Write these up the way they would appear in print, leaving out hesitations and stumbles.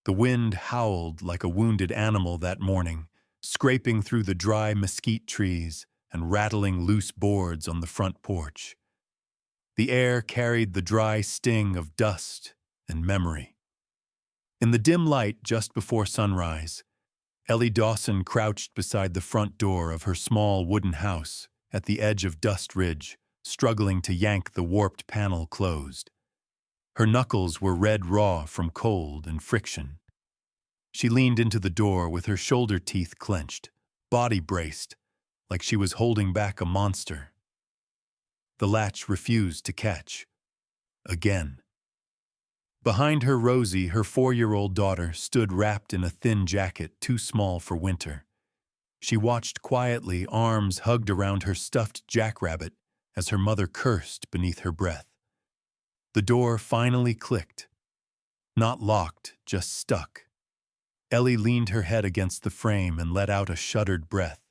The wind howled like a wounded animal that morning, scraping through the dry mesquite trees and rattling loose boards on the front porch. The air carried the dry sting of dust and memory. In the dim light just before sunrise, Ellie Dawson crouched beside the front door of her small wooden house at the edge of Dust Ridge, struggling to yank the warped panel closed. Her knuckles were red raw from cold and friction. She leaned into the door with her shoulder teeth clenched, body braced, like she was holding back a monster. The latch refused to catch. Again. Behind her, Rosie, her 4-year-old daughter, stood wrapped in a thin jacket too small for winter. She watched quietly, arms hugged around her stuffed jackrabbit, as her mother cursed beneath her breath. The door finally clicked. Not locked, just stuck. Ellie leaned her head against the frame and let out a shuddered breath.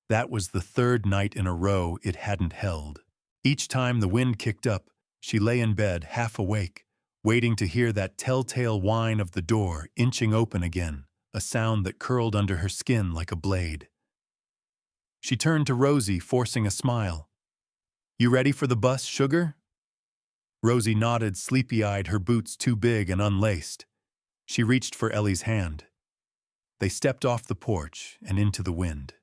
That was the third night in a row it hadn't held. Each time the wind kicked up, she lay in bed, half awake, waiting to hear that telltale whine of the door inching open again, a sound that curled under her skin like a blade. She turned to Rosie, forcing a smile. "You ready for the bus, sugar?" Rosie nodded, sleepy-eyed, her boots too big and unlaced. She reached for Ellie's hand. They stepped off the porch and into the wind.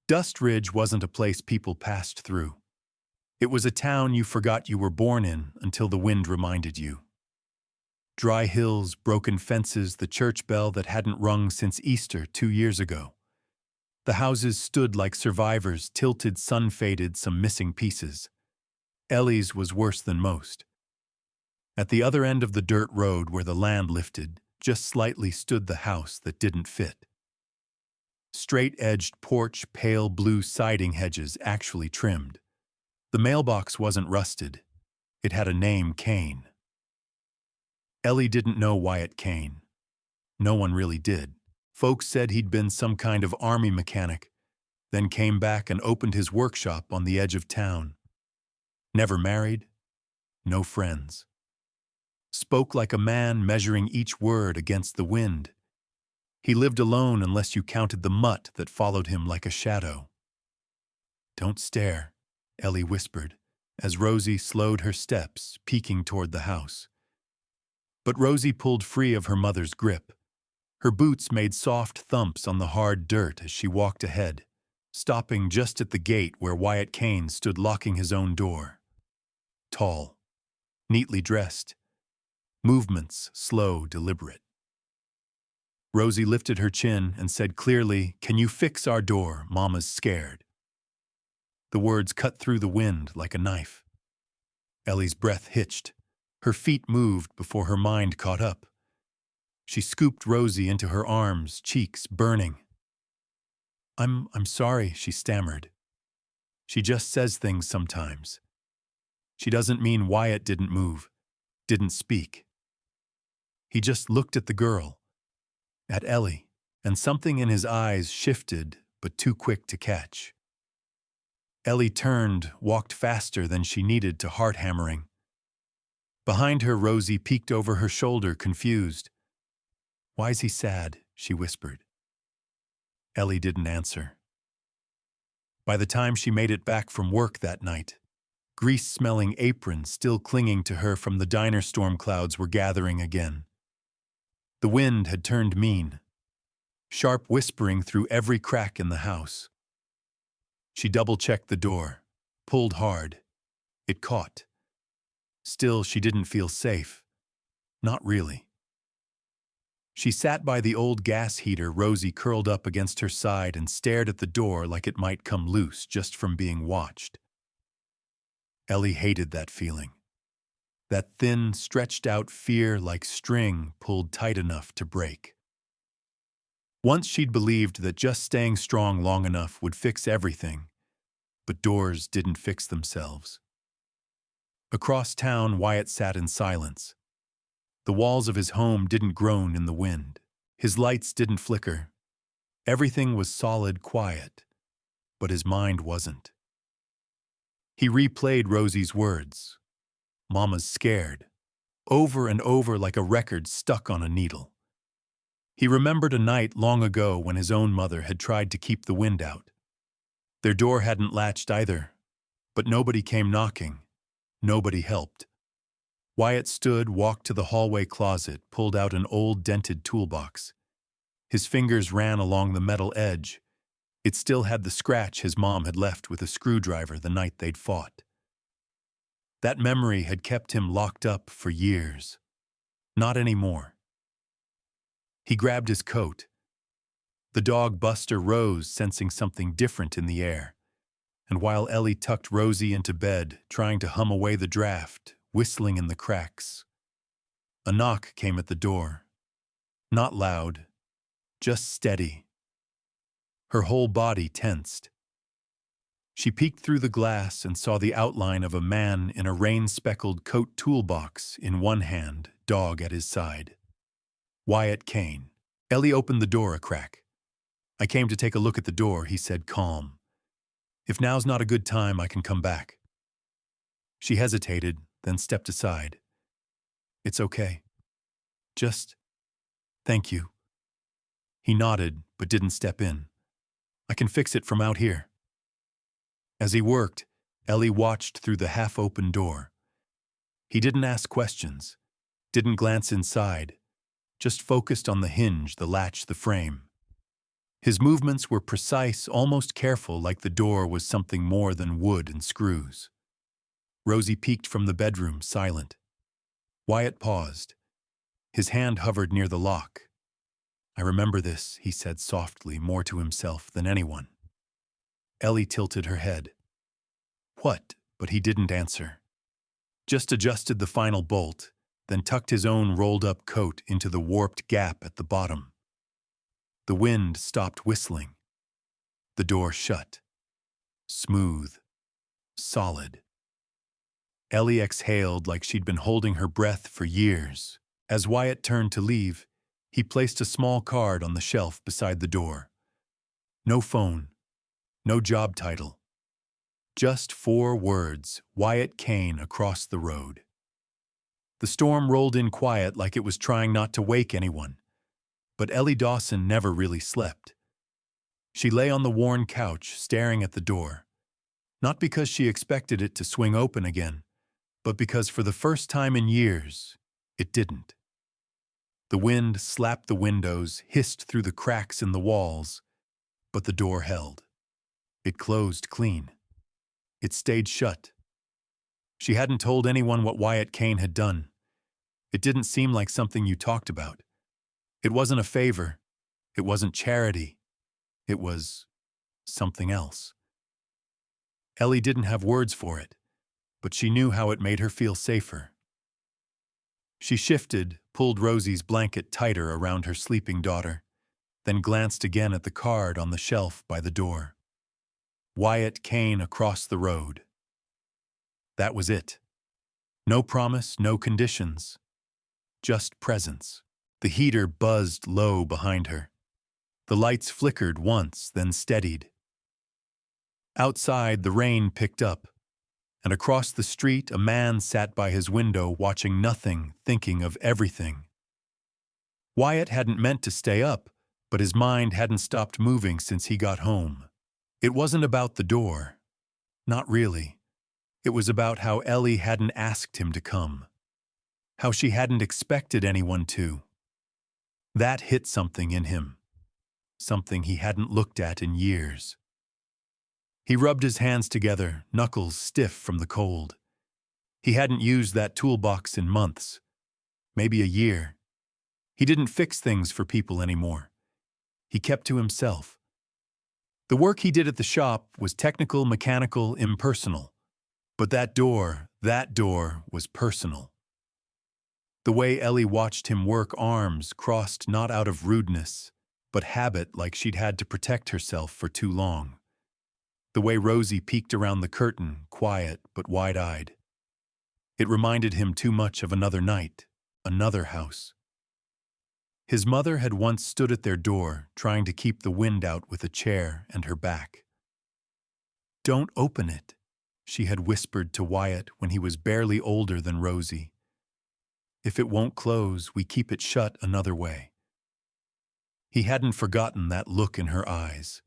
Dust Ridge wasn't a place people passed through. It was a town you forgot you were born in until the wind reminded you. Dry hills, broken fences, the church bell that hadn't rung since Easter 2 years ago. The houses stood like survivors, tilted, sun-faded, some missing pieces. Ellie's was worse than most. At the other end of the dirt road where the land lifted, just slightly, stood the house that didn't fit. Straight-edged porch, pale blue siding hedges actually trimmed. The mailbox wasn't rusted. It had a name, Kane. Ellie didn't know Wyatt Kane. No one really did. Folks said he'd been some kind of army mechanic, then came back and opened his workshop on the edge of town. Never married, no friends. Spoke like a man measuring each word against the wind. He lived alone unless you counted the mutt that followed him like a shadow. "Don't stare," Ellie whispered, as Rosie slowed her steps, peeking toward the house. But Rosie pulled free of her mother's grip. Her boots made soft thumps on the hard dirt as she walked ahead, stopping just at the gate where Wyatt Kane stood locking his own door. Tall, neatly dressed, movements slow, deliberate. Rosie lifted her chin and said clearly, "Can you fix our door? Mama's scared." The words cut through the wind like a knife. Ellie's breath hitched. Her feet moved before her mind caught up. She scooped Rosie into her arms, cheeks burning. I'm sorry," she stammered. "She just says things sometimes. She doesn't mean Wyatt didn't move, didn't speak. He just looked at the girl, at Ellie, and something in his eyes shifted, but too quick to catch." Ellie turned, walked faster than she needed to, heart-hammering. Behind her, Rosie peeked over her shoulder, confused. "Why's he sad?" she whispered. Ellie didn't answer. By the time she made it back from work that night, grease-smelling aprons still clinging to her from the diner, storm clouds were gathering again. The wind had turned mean, sharp whispering through every crack in the house. She double-checked the door, pulled hard. It caught. Still, she didn't feel safe. Not really. She sat by the old gas heater, Rosie curled up against her side, and stared at the door like it might come loose just from being watched. Ellie hated that feeling. That thin, stretched-out fear like string pulled tight enough to break. Once she'd believed that just staying strong long enough would fix everything, but doors didn't fix themselves. Across town, Wyatt sat in silence. The walls of his home didn't groan in the wind. His lights didn't flicker. Everything was solid, quiet, but his mind wasn't. He replayed Rosie's words. "Mama's scared. over and over like a record stuck on a needle. He remembered a night long ago when his own mother had tried to keep the wind out. Their door hadn't latched either, but nobody came knocking. Nobody helped. Wyatt stood, walked to the hallway closet, pulled out an old dented toolbox. His fingers ran along the metal edge. It still had the scratch his mom had left with a screwdriver the night they'd fought. That memory had kept him locked up for years. Not anymore. He grabbed his coat. The dog Buster rose, sensing something different in the air. And while Ellie tucked Rosie into bed, trying to hum away the draft, whistling in the cracks, a knock came at the door. Not loud, just steady. Her whole body tensed. She peeked through the glass and saw the outline of a man in a rain-speckled coat toolbox in one hand, dog at his side. Wyatt Kane. Ellie opened the door a crack. "I came to take a look at the door," he said, calm. "If now's not a good time, I can come back." She hesitated, then stepped aside. "It's okay. Just, thank you." He nodded, but didn't step in. "I can fix it from out here." As he worked, Ellie watched through the half-open door. He didn't ask questions, didn't glance inside, just focused on the hinge, the latch, the frame. His movements were precise, almost careful, like the door was something more than wood and screws. Rosie peeked from the bedroom, silent. Wyatt paused. His hand hovered near the lock. "I remember this," he said softly, more to himself than anyone. Ellie tilted her head. "What?" But he didn't answer. Just adjusted the final bolt, then tucked his own rolled-up coat into the warped gap at the bottom. The wind stopped whistling. The door shut. Smooth. Solid. Ellie exhaled like she'd been holding her breath for years. As Wyatt turned to leave, he placed a small card on the shelf beside the door. No phone. No job title. Just 4 words, Wyatt Kane, across the road. The storm rolled in quiet like it was trying not to wake anyone. But Ellie Dawson never really slept. She lay on the worn couch, staring at the door. Not because she expected it to swing open again, but because for the first time in years, it didn't. The wind slapped the windows, hissed through the cracks in the walls, but the door held. It closed clean. It stayed shut. She hadn't told anyone what Wyatt Kane had done. It didn't seem like something you talked about. It wasn't a favor. It wasn't charity. It was something else. Ellie didn't have words for it, but she knew how it made her feel safer. She shifted, pulled Rosie's blanket tighter around her sleeping daughter, then glanced again at the card on the shelf by the door. Wyatt Kane, across the road. That was it. No promise, no conditions. Just presence. The heater buzzed low behind her. The lights flickered once, then steadied. Outside, the rain picked up, and across the street, a man sat by his window watching nothing, thinking of everything. Wyatt hadn't meant to stay up, but his mind hadn't stopped moving since he got home. It wasn't about the door. Not really. It was about how Ellie hadn't asked him to come. How she hadn't expected anyone to. That hit something in him. Something he hadn't looked at in years. He rubbed his hands together, knuckles stiff from the cold. He hadn't used that toolbox in months. Maybe a year. He didn't fix things for people anymore. He kept to himself. The work he did at the shop was technical, mechanical, impersonal. But that door was personal. The way Ellie watched him work, arms crossed not out of rudeness, but habit, like she'd had to protect herself for too long. The way Rosie peeked around the curtain, quiet but wide-eyed. It reminded him too much of another night, another house. His mother had once stood at their door, trying to keep the wind out with a chair and her back. "Don't open it," she had whispered to Wyatt when he was barely older than Rosie. If it won't close, we keep it shut another way. He hadn't forgotten that look in her eyes,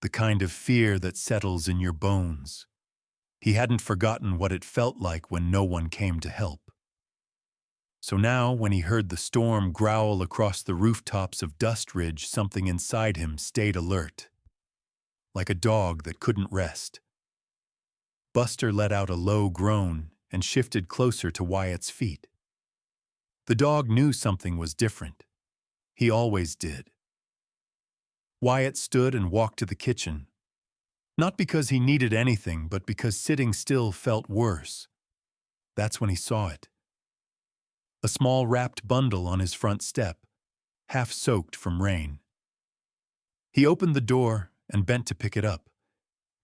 the kind of fear that settles in your bones. He hadn't forgotten what it felt like when no one came to help. So now, when he heard the storm growl across the rooftops of Dust Ridge, something inside him stayed alert, like a dog that couldn't rest. Buster let out a low groan and shifted closer to Wyatt's feet. The dog knew something was different. He always did. Wyatt stood and walked to the kitchen, not because he needed anything, but because sitting still felt worse. That's when he saw it. A small wrapped bundle on his front step, half soaked from rain. He opened the door and bent to pick it up.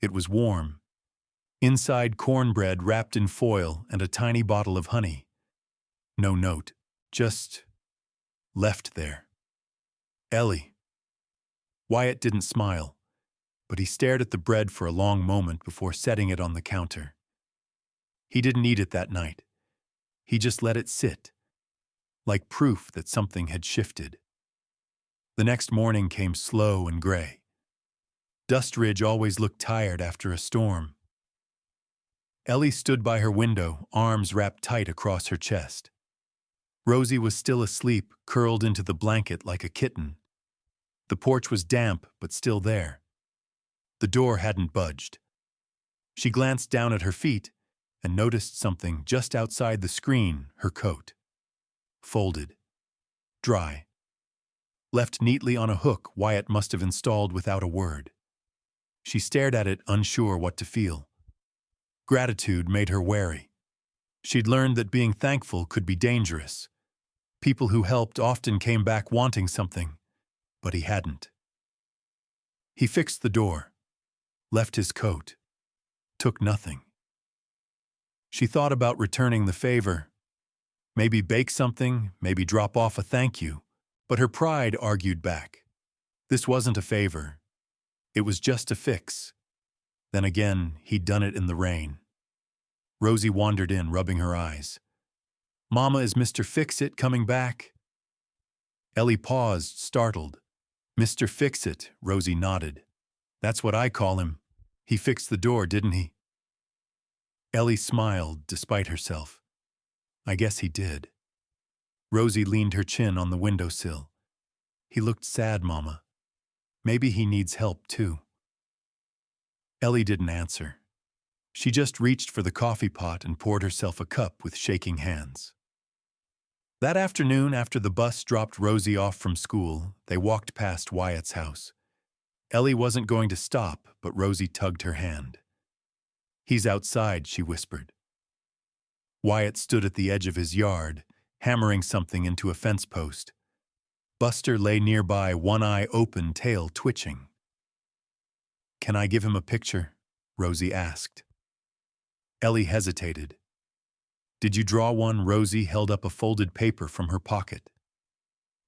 It was warm. Inside, cornbread wrapped in foil and a tiny bottle of honey. No note, just left there. Ellie. Wyatt didn't smile, but he stared at the bread for a long moment before setting it on the counter. He didn't eat it that night. He just let it sit, like proof that something had shifted. The next morning came slow and gray. Dust Ridge always looked tired after a storm. Ellie stood by her window, arms wrapped tight across her chest. Rosie was still asleep, curled into the blanket like a kitten. The porch was damp, but still there. The door hadn't budged. She glanced down at her feet and noticed something just outside the screen, her coat. Folded. Dry. Left neatly on a hook Wyatt must have installed without a word. She stared at it, unsure what to feel. Gratitude made her wary. She'd learned that being thankful could be dangerous. People who helped often came back wanting something, but he hadn't. He fixed the door, left his coat, took nothing. She thought about returning the favor. Maybe bake something, maybe drop off a thank you, but her pride argued back. This wasn't a favor. It was just a fix. Then again, he'd done it in the rain. Rosie wandered in, rubbing her eyes. "Mama, is Mr. Fix-It coming back?" Ellie paused, startled. "Mr. Fix-It," Rosie nodded. "That's what I call him. He fixed the door, didn't he?" Ellie smiled, despite herself. "I guess he did." Rosie leaned her chin on the windowsill. "He looked sad, Mama. Maybe he needs help, too." Ellie didn't answer. She just reached for the coffee pot and poured herself a cup with shaking hands. That afternoon, after the bus dropped Rosie off from school, they walked past Wyatt's house. Ellie wasn't going to stop, but Rosie tugged her hand. "He's outside," she whispered. Wyatt stood at the edge of his yard, hammering something into a fence post. Buster lay nearby, one eye open, tail twitching. "Can I give him a picture?" Rosie asked. Ellie hesitated. "Did you draw one?" Rosie held up a folded paper from her pocket.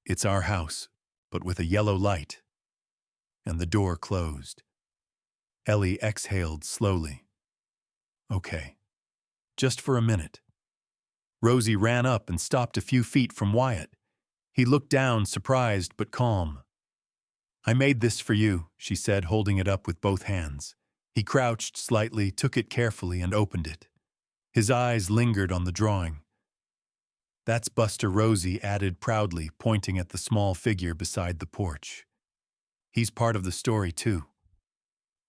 "It's our house, but with a yellow light." And the door closed. Ellie exhaled slowly. "Okay. Just for a minute." Rosie ran up and stopped a few feet from Wyatt. He looked down, surprised but calm. "I made this for you," she said, holding it up with both hands. He crouched slightly, took it carefully, and opened it. His eyes lingered on the drawing. "That's Buster," Rosie added proudly, pointing at the small figure beside the porch. "He's part of the story, too."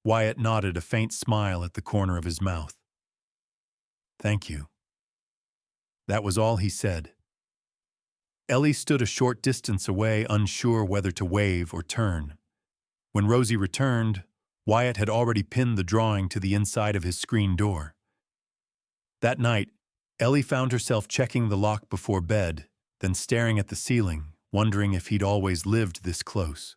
Wyatt nodded, a faint smile at the corner of his mouth. "Thank you." That was all he said. Ellie stood a short distance away, unsure whether to wave or turn. When Rosie returned, Wyatt had already pinned the drawing to the inside of his screen door. That night, Ellie found herself checking the lock before bed, then staring at the ceiling, wondering if he'd always lived this close.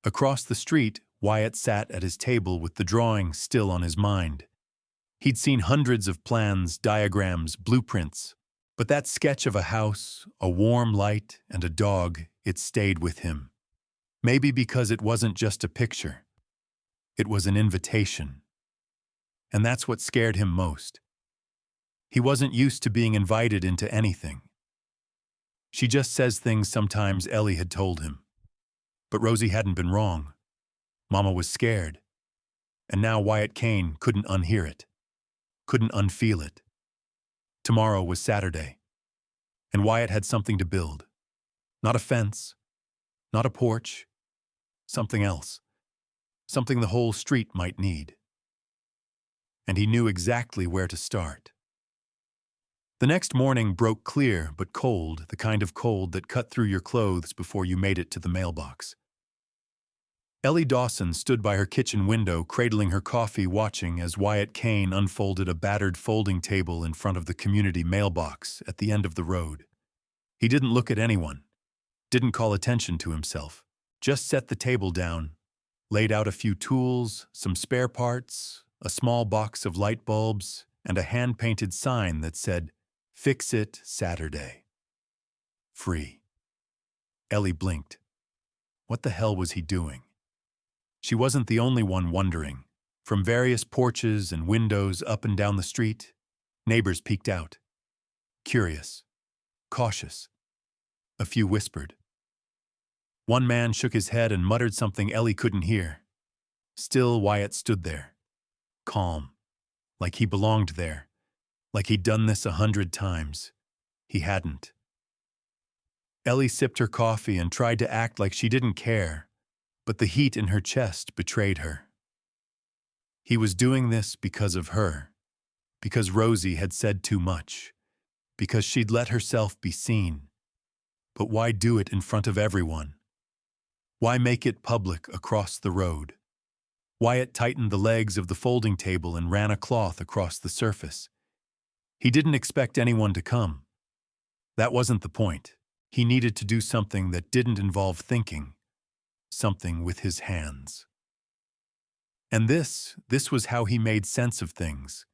Across the street, Wyatt sat at his table with the drawing still on his mind. He'd seen hundreds of plans, diagrams, blueprints, but that sketch of a house, a warm light, and a dog, it stayed with him. Maybe because it wasn't just a picture. It was an invitation. And that's what scared him most. He wasn't used to being invited into anything. She just says things sometimes, Ellie had told him. But Rosie hadn't been wrong. Mama was scared. And now Wyatt Kane couldn't unhear it. Couldn't unfeel it. Tomorrow was Saturday. And Wyatt had something to build. Not a fence. Not a porch. Something else. Something the whole street might need. And he knew exactly where to start. The next morning broke clear but cold, the kind of cold that cut through your clothes before you made it to the mailbox. Ellie Dawson stood by her kitchen window, cradling her coffee, watching as Wyatt Kane unfolded a battered folding table in front of the community mailbox at the end of the road. He didn't look at anyone, didn't call attention to himself, just set the table down, laid out a few tools, some spare parts, a small box of light bulbs, and a hand-painted sign that said, "Fix It Saturday. Free." Ellie blinked. What the hell was he doing? She wasn't the only one wondering. From various porches and windows up and down the street, neighbors peeked out. Curious. Cautious. A few whispered. One man shook his head and muttered something Ellie couldn't hear. Still, Wyatt stood there. Calm. Like he belonged there. Like he'd done this 100 times. He hadn't. Ellie sipped her coffee and tried to act like she didn't care, but the heat in her chest betrayed her. He was doing this because of her, because Rosie had said too much, because she'd let herself be seen. But why do it in front of everyone? Why make it public across the road? Wyatt tightened the legs of the folding table and ran a cloth across the surface. He didn't expect anyone to come. That wasn't the point. He needed to do something that didn't involve thinking. Something with his hands. And this was how he made sense of things.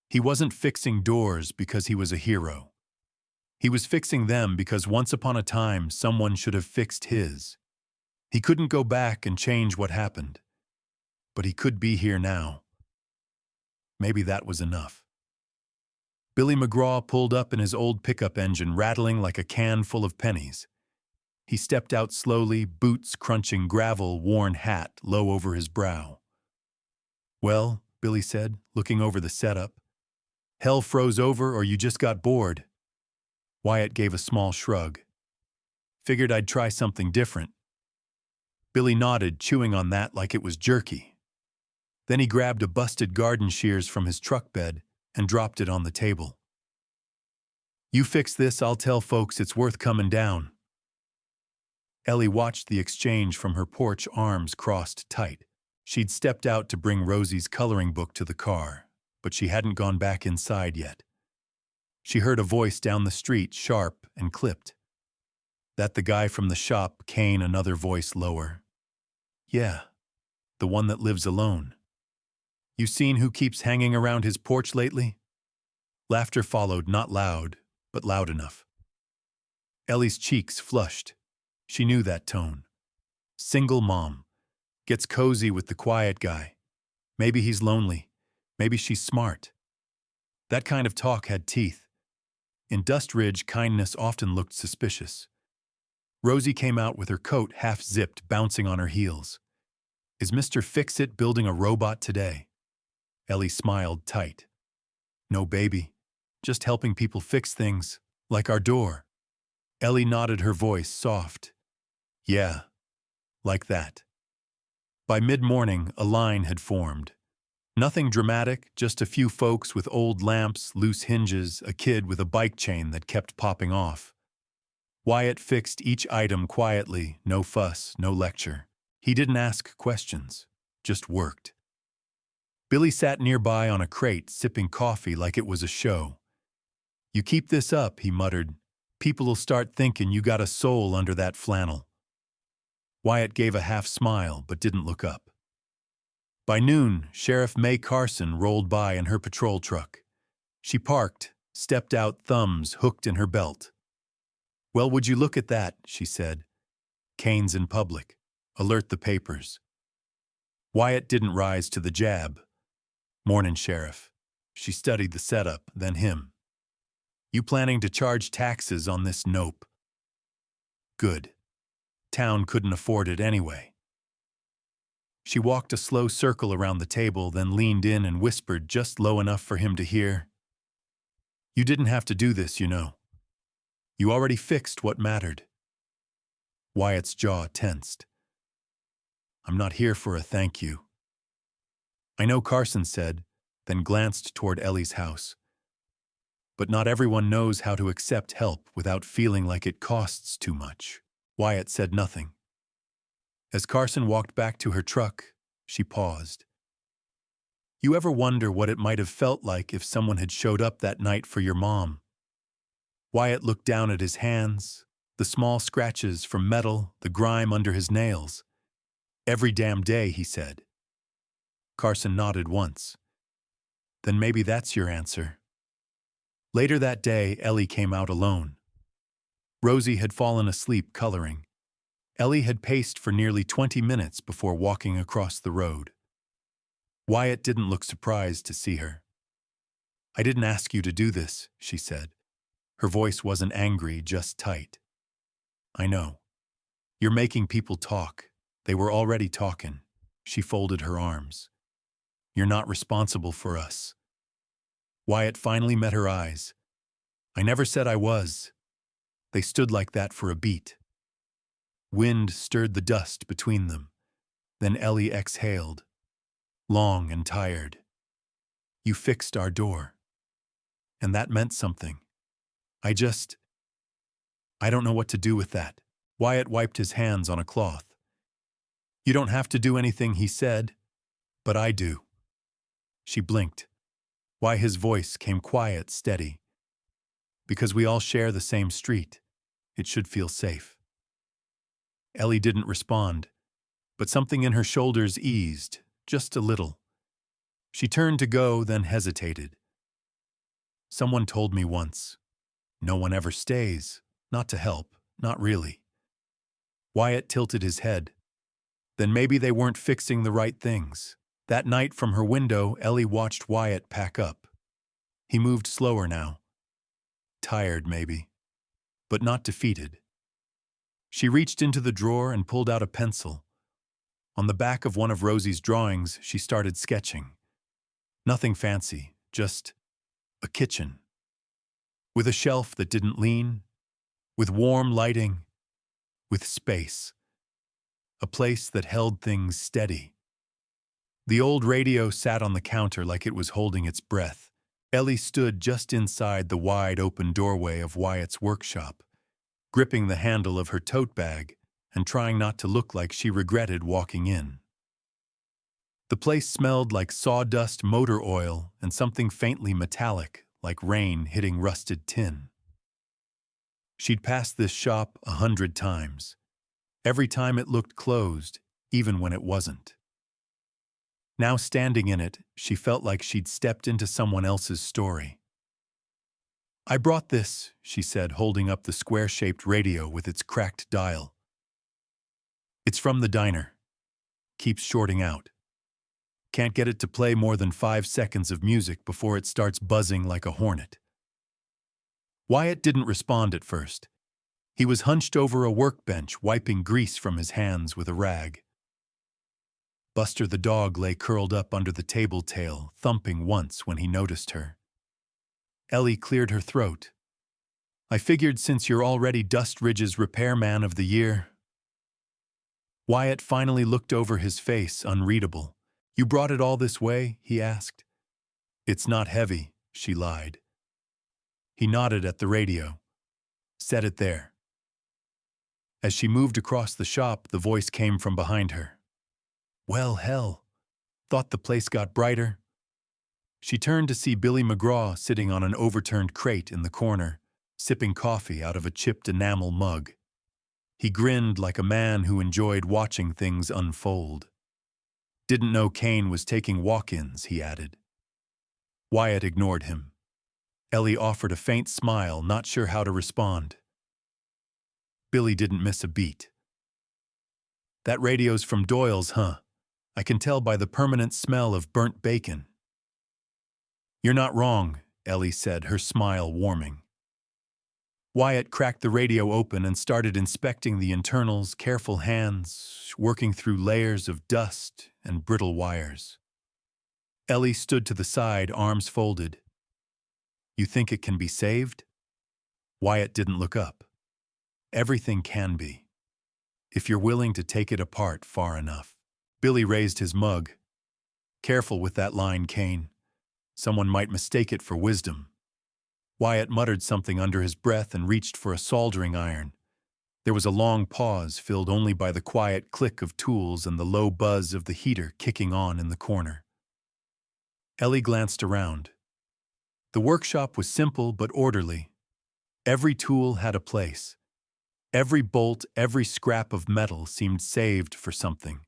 He wasn't fixing doors because he was a hero. He was fixing them because once upon a time someone should have fixed his. He couldn't go back and change what happened. But he could be here now. Maybe that was enough. Billy McGraw pulled up in his old pickup engine, rattling like a can full of pennies. He stepped out slowly, boots crunching gravel, worn hat low over his brow. "Well," Billy said, looking over the setup. "Hell froze over or you just got bored?" Wyatt gave a small shrug. "Figured I'd try something different." Billy nodded, chewing on that like it was jerky. Then he grabbed a busted garden shears from his truck bed and dropped it on the table. "You fix this, I'll tell folks it's worth coming down." Ellie watched the exchange from her porch, arms crossed tight. She'd stepped out to bring Rosie's coloring book to the car, but she hadn't gone back inside yet. She heard a voice down the street, sharp and clipped. "That the guy from the shop?" Kane, another voice lower. "Yeah, the one that lives alone. You seen who keeps hanging around his porch lately?" Laughter followed, not loud, but loud enough. Ellie's cheeks flushed. She knew that tone. Single mom. Gets cozy with the quiet guy. Maybe he's lonely. Maybe she's smart. That kind of talk had teeth. In Dust Ridge, kindness often looked suspicious. Rosie came out with her coat half-zipped, bouncing on her heels. "Is Mr. Fix-It building a robot today?" Ellie smiled tight. "No, baby. Just helping people fix things, like our door." Ellie nodded, her voice soft. "Yeah, like that." By mid-morning, a line had formed. Nothing dramatic, just a few folks with old lamps, loose hinges, a kid with a bike chain that kept popping off. Wyatt fixed each item quietly, no fuss, no lecture. He didn't ask questions, just worked. Billy sat nearby on a crate, sipping coffee like it was a show. "You keep this up," he muttered. "People'll start thinking you got a soul under that flannel." Wyatt gave a half-smile, but didn't look up. By noon, Sheriff May Carson rolled by in her patrol truck. She parked, stepped out, thumbs hooked in her belt. "Well, would you look at that," she said. "Kane's in public. Alert the papers." Wyatt didn't rise to the jab. "Mornin', Sheriff." She studied the setup, then him. "You planning to charge taxes on this nope?" Good. Town couldn't afford it anyway. She walked a slow circle around the table, then leaned in and whispered just low enough for him to hear. You didn't have to do this, you know. You already fixed what mattered. Wyatt's jaw tensed. I'm not here for a thank you. I know, Carson said, then glanced toward Ellie's house. But not everyone knows how to accept help without feeling like it costs too much. Wyatt said nothing. As Carson walked back to her truck, she paused. You ever wonder what it might have felt like if someone had showed up that night for your mom? Wyatt looked down at his hands, the small scratches from metal, the grime under his nails. Every damn day, he said. Carson nodded once. Then maybe that's your answer. Later that day, Ellie came out alone. Rosie had fallen asleep coloring. Ellie had paced for nearly 20 minutes before walking across the road. Wyatt didn't look surprised to see her. I didn't ask you to do this, she said. Her voice wasn't angry, just tight. I know. You're making people talk. They were already talking. She folded her arms. You're not responsible for us. Wyatt finally met her eyes. I never said I was. They stood like that for a beat. Wind stirred the dust between them. Then Ellie exhaled, long and tired. You fixed our door. And that meant something. I don't know what to do with that. Wyatt wiped his hands on a cloth. You don't have to do anything, he said, but I do. She blinked. Why his voice came quiet, steady. Because we all share the same street. It should feel safe. Ellie didn't respond, but something in her shoulders eased, just a little. She turned to go, then hesitated. Someone told me once, no one ever stays, not to help, not really. Wyatt tilted his head. Then maybe they weren't fixing the right things. That night from her window, Ellie watched Wyatt pack up. He moved slower now. Tired, maybe, but not defeated. She reached into the drawer and pulled out a pencil. On the back of one of Rosie's drawings, she started sketching. Nothing fancy, just a kitchen. With a shelf that didn't lean, with warm lighting, with space. A place that held things steady. The old radio sat on the counter like it was holding its breath. Ellie stood just inside the wide-open doorway of Wyatt's workshop, gripping the handle of her tote bag and trying not to look like she regretted walking in. The place smelled like sawdust, motor oil, and something faintly metallic, like rain hitting rusted tin. She'd passed this shop 100 times. Every time it looked closed, even when it wasn't. Now standing in it, she felt like she'd stepped into someone else's story. I brought this, she said, holding up the square-shaped radio with its cracked dial. It's from the diner. Keeps shorting out. Can't get it to play more than 5 seconds of music before it starts buzzing like a hornet. Wyatt didn't respond at first. He was hunched over a workbench, wiping grease from his hands with a rag. Buster the dog lay curled up under the table tail, thumping once when he noticed her. Ellie cleared her throat. I figured since you're already Dust Ridge's repairman of the year. Wyatt finally looked over his face, unreadable. You brought it all this way? He asked. It's not heavy, she lied. He nodded at the radio. Set it there. As she moved across the shop, the voice came from behind her. Well, hell. Thought the place got brighter. She turned to see Billy McGraw sitting on an overturned crate in the corner, sipping coffee out of a chipped enamel mug. He grinned like a man who enjoyed watching things unfold. Didn't know Kane was taking walk-ins, he added. Wyatt ignored him. Ellie offered a faint smile, not sure how to respond. Billy didn't miss a beat. That radio's from Doyle's, huh? I can tell by the permanent smell of burnt bacon. You're not wrong, Ellie said, her smile warming. Wyatt cracked the radio open and started inspecting the internals, careful hands, working through layers of dust and brittle wires. Ellie stood to the side, arms folded. "You think it can be saved?" Wyatt didn't look up. "Everything can be, if you're willing to take it apart far enough." Billy raised his mug. "Careful with that line, Kane. Someone might mistake it for wisdom." Wyatt muttered something under his breath and reached for a soldering iron. There was a long pause, filled only by the quiet click of tools and the low buzz of the heater kicking on in the corner. Ellie glanced around. The workshop was simple but orderly. Every tool had a place. Every bolt, every scrap of metal seemed saved for something.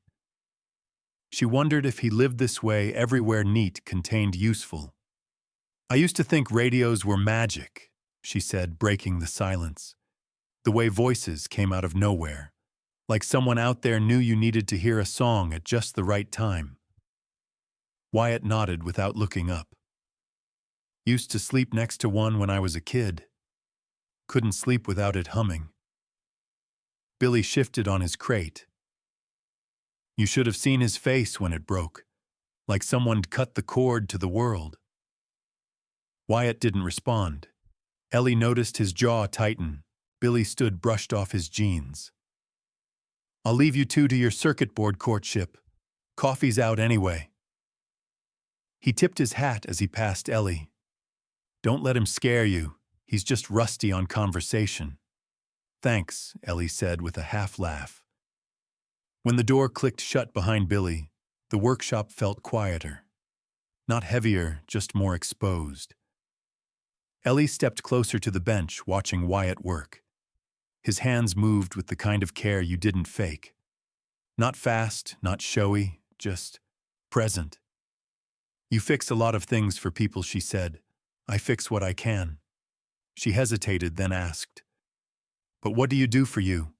She wondered if he lived this way everywhere neat contained useful. "I used to think radios were magic," she said, breaking the silence. "The way voices came out of nowhere, like someone out there knew you needed to hear a song at just the right time." Wyatt nodded without looking up. "Used to sleep next to one when I was a kid. Couldn't sleep without it humming." Billy shifted on his crate. "You should have seen his face when it broke, like someone'd cut the cord to the world." Wyatt didn't respond. Ellie noticed his jaw tighten. Billy stood brushed off his jeans. "I'll leave you two to your circuit board courtship. Coffee's out anyway." He tipped his hat as he passed Ellie. "Don't let him scare you. He's just rusty on conversation." "Thanks," Ellie said with a half-laugh. When the door clicked shut behind Billy, the workshop felt quieter. Not heavier, just more exposed. Ellie stepped closer to the bench, watching Wyatt work. His hands moved with the kind of care you didn't fake. Not fast, not showy, just present. "You fix a lot of things for people," she said. "I fix what I can." She hesitated, then asked, "But what do you do for you?"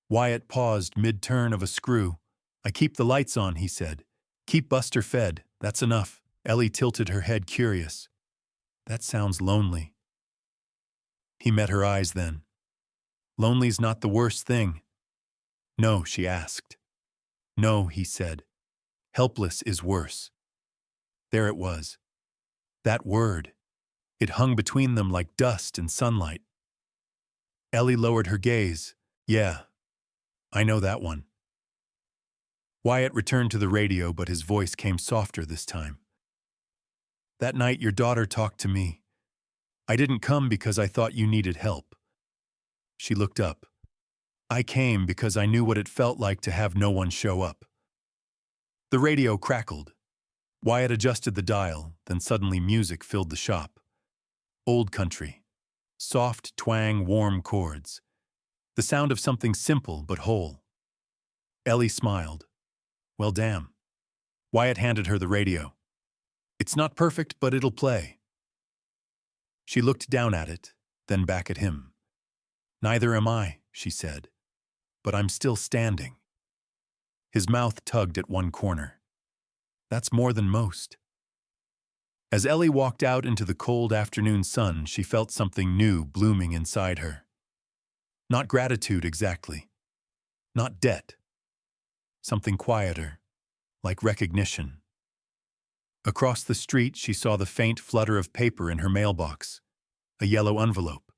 Wyatt paused mid-turn of a screw. "I keep the lights on," he said. "Keep Buster fed, that's enough." Ellie tilted her head, curious. "That sounds lonely." He met her eyes then. "Lonely's not the worst thing." "No," she asked. "No," he said. "Helpless is worse." There it was. That word. It hung between them like dust and sunlight. Ellie lowered her gaze. "Yeah, I know that one." Wyatt returned to the radio, but his voice came softer this time. "That night your daughter talked to me. I didn't come because I thought you needed help." She looked up. "I came because I knew what it felt like to have no one show up." The radio crackled. Wyatt adjusted the dial, then suddenly music filled the shop. Old country. Soft twang, warm chords. The sound of something simple but whole. Ellie smiled. "Well, damn." Wyatt handed her the radio. "It's not perfect, but it'll play." She looked down at it, then back at him. "Neither am I," she said. "But I'm still standing." His mouth tugged at one corner. "That's more than most." As Ellie walked out into the cold afternoon sun, she felt something new blooming inside her. Not gratitude exactly. Not debt. Something quieter, like recognition. Across the street, she saw the faint flutter of paper in her mailbox. A yellow envelope.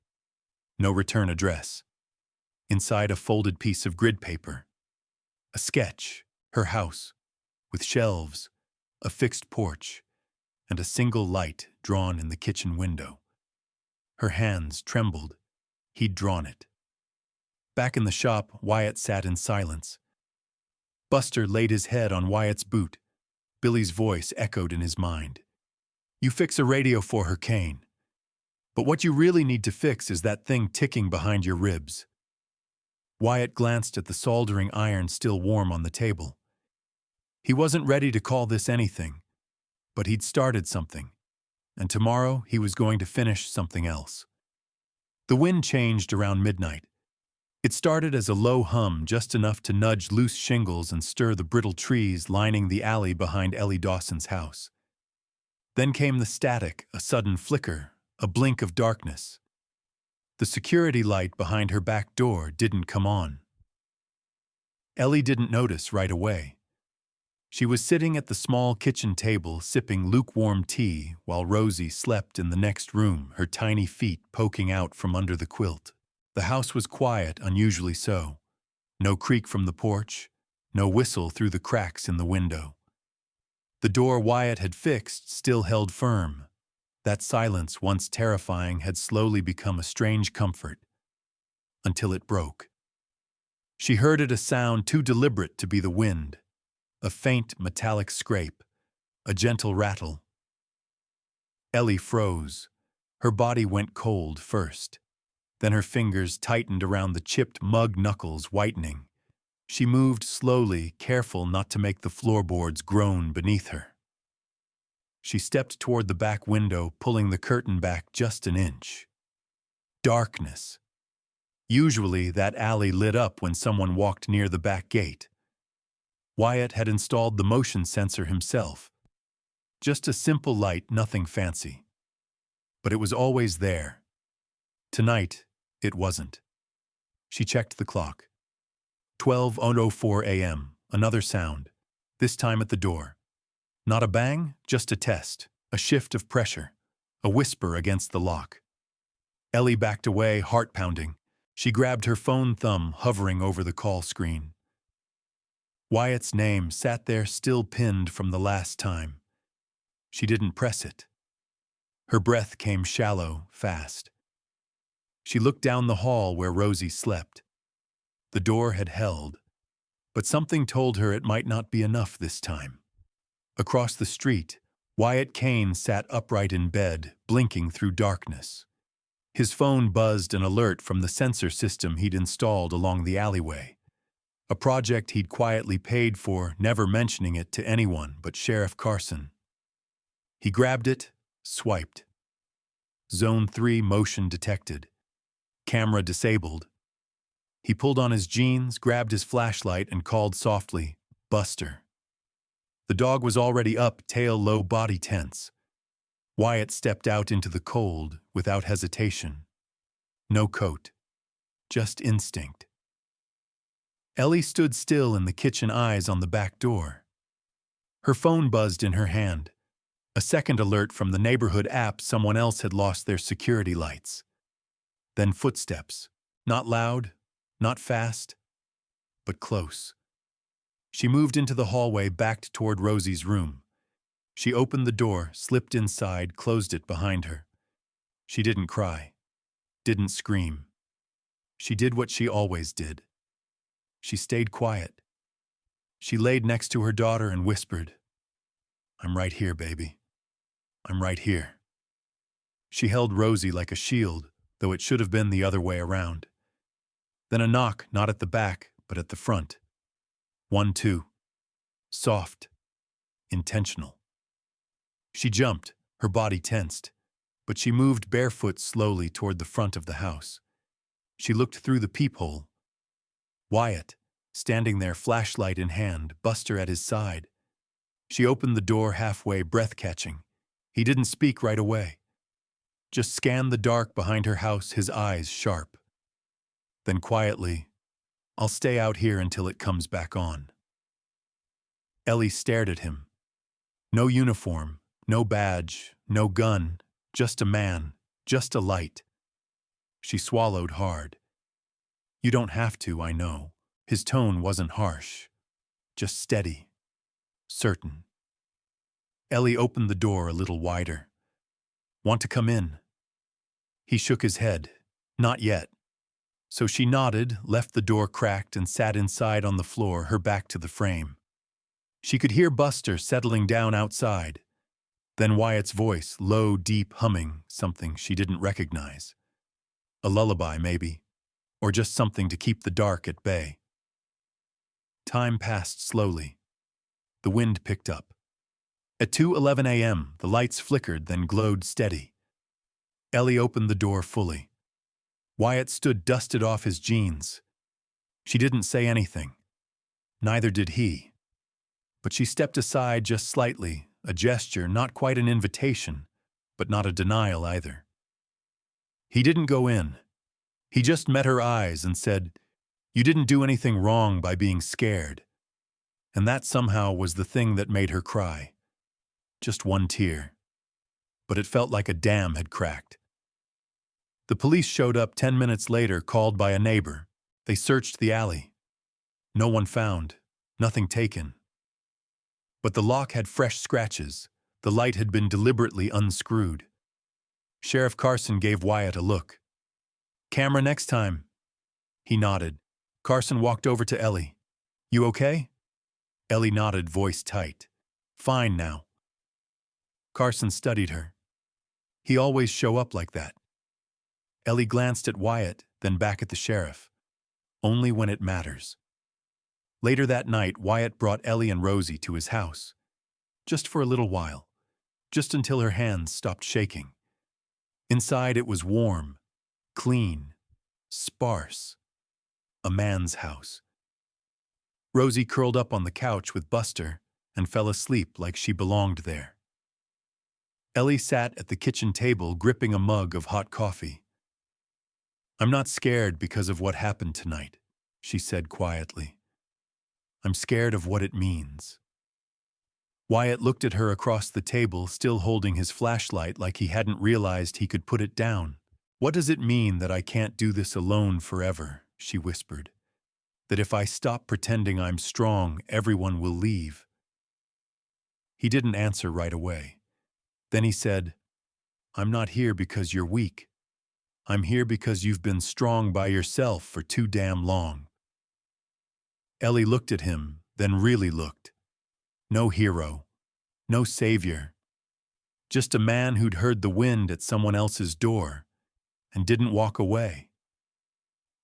No return address. Inside, a folded piece of grid paper. A sketch, her house, with shelves, a fixed porch, and a single light drawn in the kitchen window. Her hands trembled. He'd drawn it. Back in the shop, Wyatt sat in silence. Buster laid his head on Wyatt's boot. Billy's voice echoed in his mind. "You fix a radio for her, Kane. But what you really need to fix is that thing ticking behind your ribs." Wyatt glanced at the soldering iron still warm on the table. He wasn't ready to call this anything, but he'd started something, and tomorrow he was going to finish something else. The wind changed around midnight. It started as a low hum, just enough to nudge loose shingles and stir the brittle trees lining the alley behind Ellie Dawson's house. Then came the static, a sudden flicker, a blink of darkness. The security light behind her back door didn't come on. Ellie didn't notice right away. She was sitting at the small kitchen table sipping lukewarm tea while Rosie slept in the next room, her tiny feet poking out from under the quilt. The house was quiet, unusually so. No creak from the porch, no whistle through the cracks in the window. The door Wyatt had fixed still held firm. That silence, once terrifying, had slowly become a strange comfort, until it broke. She heard it, a sound too deliberate to be the wind, a faint metallic scrape, a gentle rattle. Ellie froze. Her body went cold first. Then her fingers tightened around the chipped mug knuckles, whitening. She moved slowly, careful not to make the floorboards groan beneath her. She stepped toward the back window, pulling the curtain back just an inch. Darkness. Usually that alley lit up when someone walked near the back gate. Wyatt had installed the motion sensor himself. Just a simple light, nothing fancy. But it was always there. Tonight, it wasn't. She checked the clock. 12:04 a.m., another sound, this time at the door. Not a bang, just a test, a shift of pressure, a whisper against the lock. Ellie backed away, heart pounding. She grabbed her phone thumb, hovering over the call screen. Wyatt's name sat there, still pinned from the last time. She didn't press it. Her breath came shallow, fast. She looked down the hall where Rosie slept. The door had held, but something told her it might not be enough this time. Across the street, Wyatt Kane sat upright in bed, blinking through darkness. His phone buzzed an alert from the sensor system he'd installed along the alleyway. A project he'd quietly paid for, never mentioning it to anyone but Sheriff Carson. He grabbed it, swiped. Zone 3 motion detected. Camera disabled. He pulled on his jeans, grabbed his flashlight, and called softly, "Buster." The dog was already up, tail low, body tense. Wyatt stepped out into the cold without hesitation. No coat, just instinct. Ellie stood still in the kitchen, eyes on the back door. Her phone buzzed in her hand. A second alert from the neighborhood app: someone else had lost their security lights. Then footsteps, not loud, not fast, but close. She moved into the hallway, backed toward Rosie's room. She opened the door, slipped inside, closed it behind her. She didn't cry, didn't scream. She did what she always did. She stayed quiet. She laid next to her daughter and whispered, "I'm right here, baby. I'm right here." She held Rosie like a shield, though it should have been the other way around. Then a knock, not at the back, but at the front. 1-2. Soft. Intentional. She jumped, her body tensed, but she moved barefoot slowly toward the front of the house. She looked through the peephole. Wyatt, standing there, flashlight in hand, Buster at his side. She opened the door halfway, breath catching. He didn't speak right away. Just scanned the dark behind her house, his eyes sharp. Then quietly, "I'll stay out here until it comes back on." Ellie stared at him. No uniform, no badge, no gun, just a man, just a light. She swallowed hard. "You don't have to, I know." His tone wasn't harsh, just steady, certain. Ellie opened the door a little wider. "Want to come in?" He shook his head. "Not yet." So she nodded, left the door cracked, and sat inside on the floor, her back to the frame. She could hear Buster settling down outside. Then Wyatt's voice, low, deep, humming, something she didn't recognize. A lullaby, maybe, or just something to keep the dark at bay. Time passed slowly. The wind picked up. At 2:11 a.m., the lights flickered, then glowed steady. Ellie opened the door fully. Wyatt stood, dusted off his jeans. She didn't say anything. Neither did he. But she stepped aside just slightly, a gesture, not quite an invitation, but not a denial either. He didn't go in. He just met her eyes and said, "You didn't do anything wrong by being scared." And that somehow was the thing that made her cry. Just one tear. But it felt like a dam had cracked. The police showed up 10 minutes later, called by a neighbor. They searched the alley. No one found, nothing taken. But the lock had fresh scratches. The light had been deliberately unscrewed. Sheriff Carson gave Wyatt a look. "Camera next time." He nodded. Carson walked over to Ellie. "You okay?" Ellie nodded, voice tight. "Fine now." Carson studied her. "He always show up like that." Ellie glanced at Wyatt, then back at the sheriff. "Only when it matters." Later that night, Wyatt brought Ellie and Rosie to his house. Just for a little while. Just until her hands stopped shaking. Inside it was warm, clean, sparse. A man's house. Rosie curled up on the couch with Buster and fell asleep like she belonged there. Ellie sat at the kitchen table gripping a mug of hot coffee. "I'm not scared because of what happened tonight," she said quietly. "I'm scared of what it means." Wyatt looked at her across the table, still holding his flashlight like he hadn't realized he could put it down. "What does it mean that I can't do this alone forever?" she whispered. "That if I stop pretending I'm strong, everyone will leave?" He didn't answer right away. Then he said, "I'm not here because you're weak. I'm here because you've been strong by yourself for too damn long." Ellie looked at him, then really looked. No hero, no savior. Just a man who'd heard the wind at someone else's door and didn't walk away.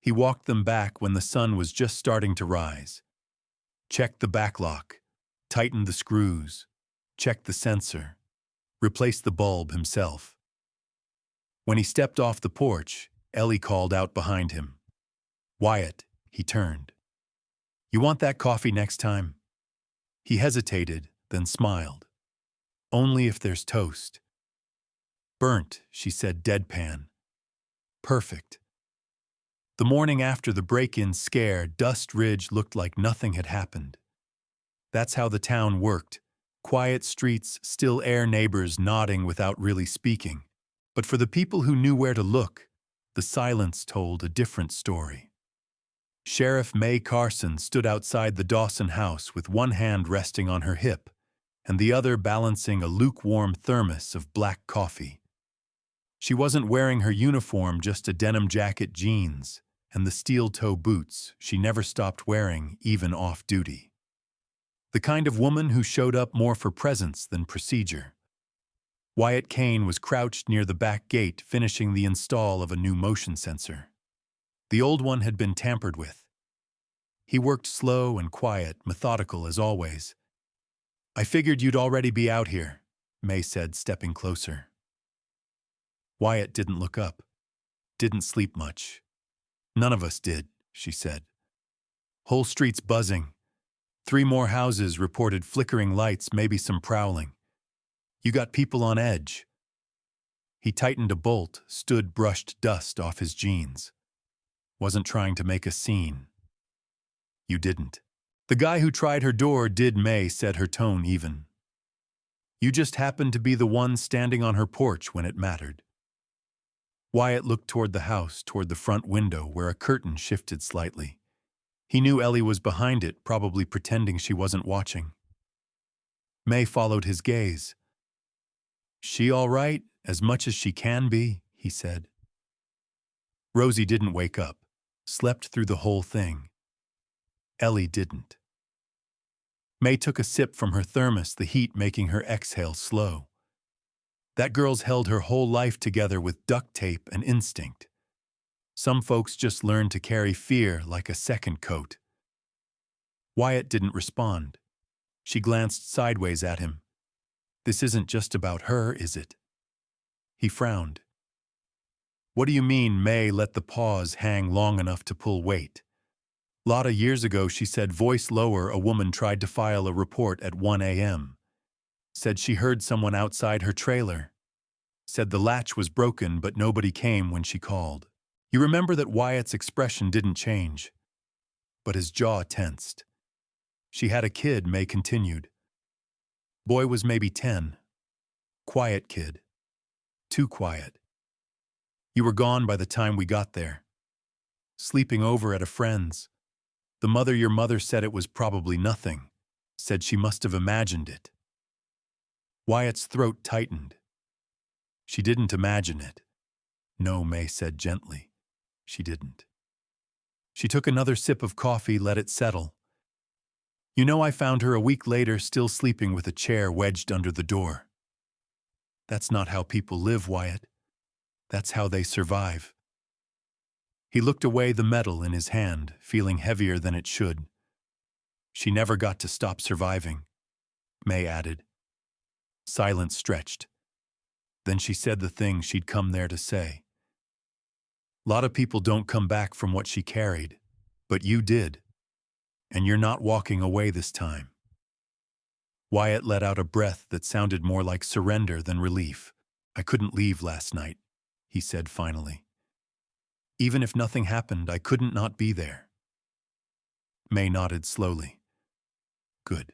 He walked them back when the sun was just starting to rise. Checked the back lock, tightened the screws, checked the sensor, replaced the bulb himself. When he stepped off the porch, Ellie called out behind him. "Wyatt," he turned. "You want that coffee next time?" He hesitated, then smiled. "Only if there's toast." "Burnt," she said deadpan. "Perfect." The morning after the break-in scare, Dust Ridge looked like nothing had happened. That's how the town worked. Quiet streets, still air, neighbors nodding without really speaking. But for the people who knew where to look, the silence told a different story. Sheriff May Carson stood outside the Dawson house with one hand resting on her hip and the other balancing a lukewarm thermos of black coffee. She wasn't wearing her uniform, just a denim jacket, jeans, and the steel-toe boots she never stopped wearing, even off-duty. The kind of woman who showed up more for presence than procedure. Wyatt Kane was crouched near the back gate, finishing the install of a new motion sensor. The old one had been tampered with. He worked slow and quiet, methodical as always. "I figured you'd already be out here," May said, stepping closer. Wyatt didn't look up. Didn't sleep much. "None of us did," she said. "Whole streets buzzing. 3 more houses reported flickering lights, maybe some prowling. You got people on edge." He tightened a bolt, stood, brushed dust off his jeans. "Wasn't trying to make a scene." "You didn't." "The guy who tried her door did," May said, her tone even. "You just happened to be the one standing on her porch when it mattered." Wyatt looked toward the house, toward the front window where a curtain shifted slightly. He knew Ellie was behind it, probably pretending she wasn't watching. May followed his gaze. "She all right, as much as she can be," he said. Rosie didn't wake up, slept through the whole thing. Ellie didn't. May took a sip from her thermos, the heat making her exhale slow. That girl's held her whole life together with duct tape and instinct. Some folks just learn to carry fear like a second coat. Wyatt didn't respond. She glanced sideways at him. "This isn't just about her, is it?" He frowned. "What do you mean?" May let the pause hang long enough to pull weight. "Lotta years ago," she said, voice lower, "a woman tried to file a report at 1 a.m. Said she heard someone outside her trailer. Said the latch was broken, but nobody came when she called. You remember that Wyatt's expression didn't change, but his jaw tensed. She had a kid, May continued. Boy was maybe 10. Quiet kid. Too quiet. You were gone by the time we got there. Sleeping over at a friend's. The mother your mother said it was probably nothing. Said she must have imagined it. Wyatt's throat tightened. She didn't imagine it. No, May said gently. She didn't. She took another sip of coffee, let it settle. You know, I found her a week later still sleeping with a chair wedged under the door. That's not how people live, Wyatt. That's how they survive. He looked away, the metal in his hand, feeling heavier than it should. She never got to stop surviving, May added. Silence stretched. Then she said the thing she'd come there to say. Lot of people don't come back from what she carried, but you did. And you're not walking away this time. Wyatt let out a breath that sounded more like surrender than relief. I couldn't leave last night, he said finally. Even if nothing happened, I couldn't not be there. May nodded slowly. Good.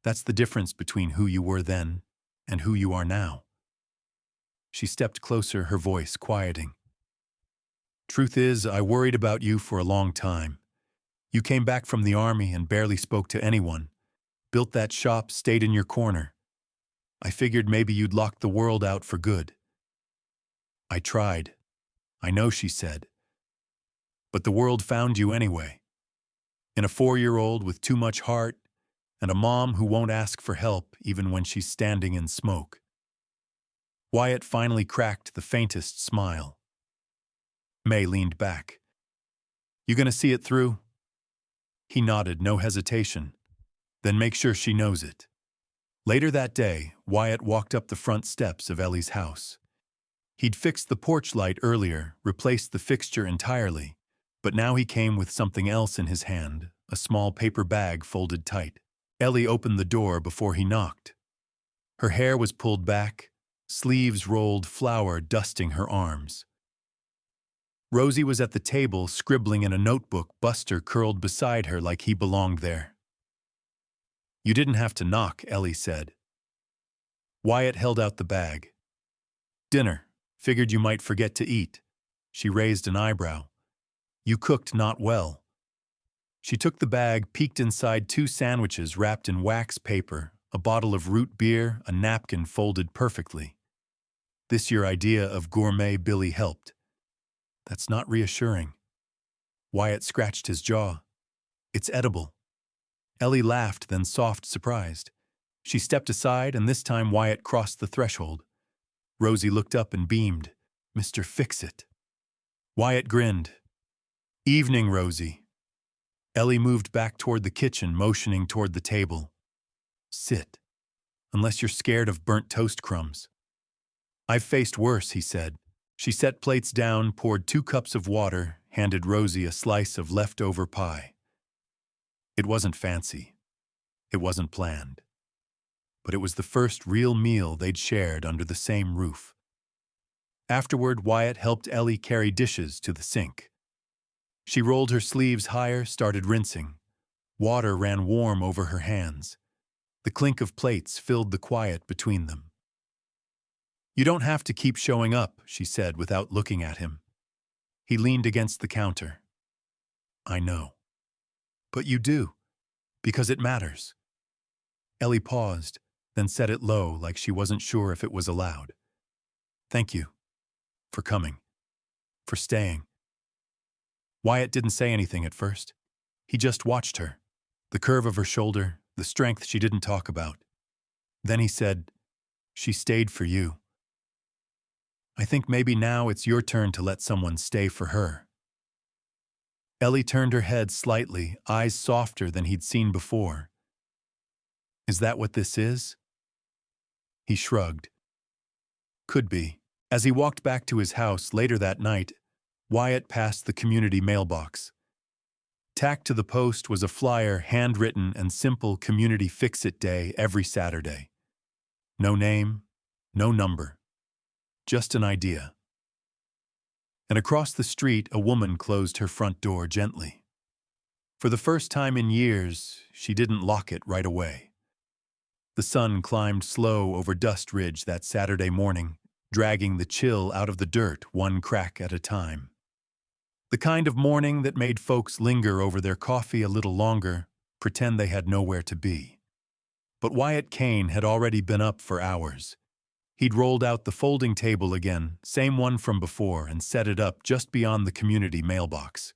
That's the difference between who you were then and who you are now. She stepped closer, her voice quieting. Truth is, I worried about you for a long time. You came back from the army and barely spoke to anyone. Built that shop, stayed in your corner. I figured maybe you'd locked the world out for good. I tried. I know, she said. But the world found you anyway. In a 4-year-old with too much heart, and a mom who won't ask for help even when she's standing in smoke. Wyatt finally cracked the faintest smile. May leaned back. You gonna see it through? He nodded, no hesitation. Then make sure she knows it. Later that day, Wyatt walked up the front steps of Ellie's house. He'd fixed the porch light earlier, replaced the fixture entirely, but now he came with something else in his hand, a small paper bag folded tight. Ellie opened the door before he knocked. Her hair was pulled back, sleeves rolled, flour dusting her arms. Rosie was at the table, scribbling in a notebook, Buster curled beside her like he belonged there. You didn't have to knock, Ellie said. Wyatt held out the bag. Dinner. Figured you might forget to eat. She raised an eyebrow. You cooked not well. She took the bag, peeked inside 2 sandwiches wrapped in wax paper, a bottle of root beer, a napkin folded perfectly. This your idea of gourmet, Billy helped. That's not reassuring. Wyatt scratched his jaw. It's edible. Ellie laughed, then soft, surprised. She stepped aside, and this time Wyatt crossed the threshold. Rosie looked up and beamed. Mr. Fix-It. Wyatt grinned. Evening, Rosie. Ellie moved back toward the kitchen, motioning toward the table. Sit. Unless you're scared of burnt toast crumbs. I've faced worse, he said. She set plates down, poured 2 cups of water, handed Rosie a slice of leftover pie. It wasn't fancy. It wasn't planned. But it was the first real meal they'd shared under the same roof. Afterward, Wyatt helped Ellie carry dishes to the sink. She rolled her sleeves higher, started rinsing. Water ran warm over her hands. The clink of plates filled the quiet between them. You don't have to keep showing up, she said without looking at him. He leaned against the counter. I know. But you do, because it matters. Ellie paused, then said it low, like she wasn't sure if it was allowed. Thank you. For coming. For staying. Wyatt didn't say anything at first. He just watched her. The curve of her shoulder, the strength she didn't talk about. Then he said, she stayed for you. I think maybe now it's your turn to let someone stay for her. Ellie turned her head slightly, eyes softer than he'd seen before. Is that what this is? He shrugged. Could be. As he walked back to his house later that night, Wyatt passed the community mailbox. Tacked to the post was a flyer, handwritten and simple, Community Fix-It Day every Saturday. No name, no number. Just an idea. And across the street, a woman closed her front door gently. For the first time in years, she didn't lock it right away. The sun climbed slow over Dust Ridge that Saturday morning, dragging the chill out of the dirt one crack at a time. The kind of morning that made folks linger over their coffee a little longer, pretend they had nowhere to be. But Wyatt Kane had already been up for hours. He'd rolled out the folding table again, same one from before, and set it up just beyond the community mailbox.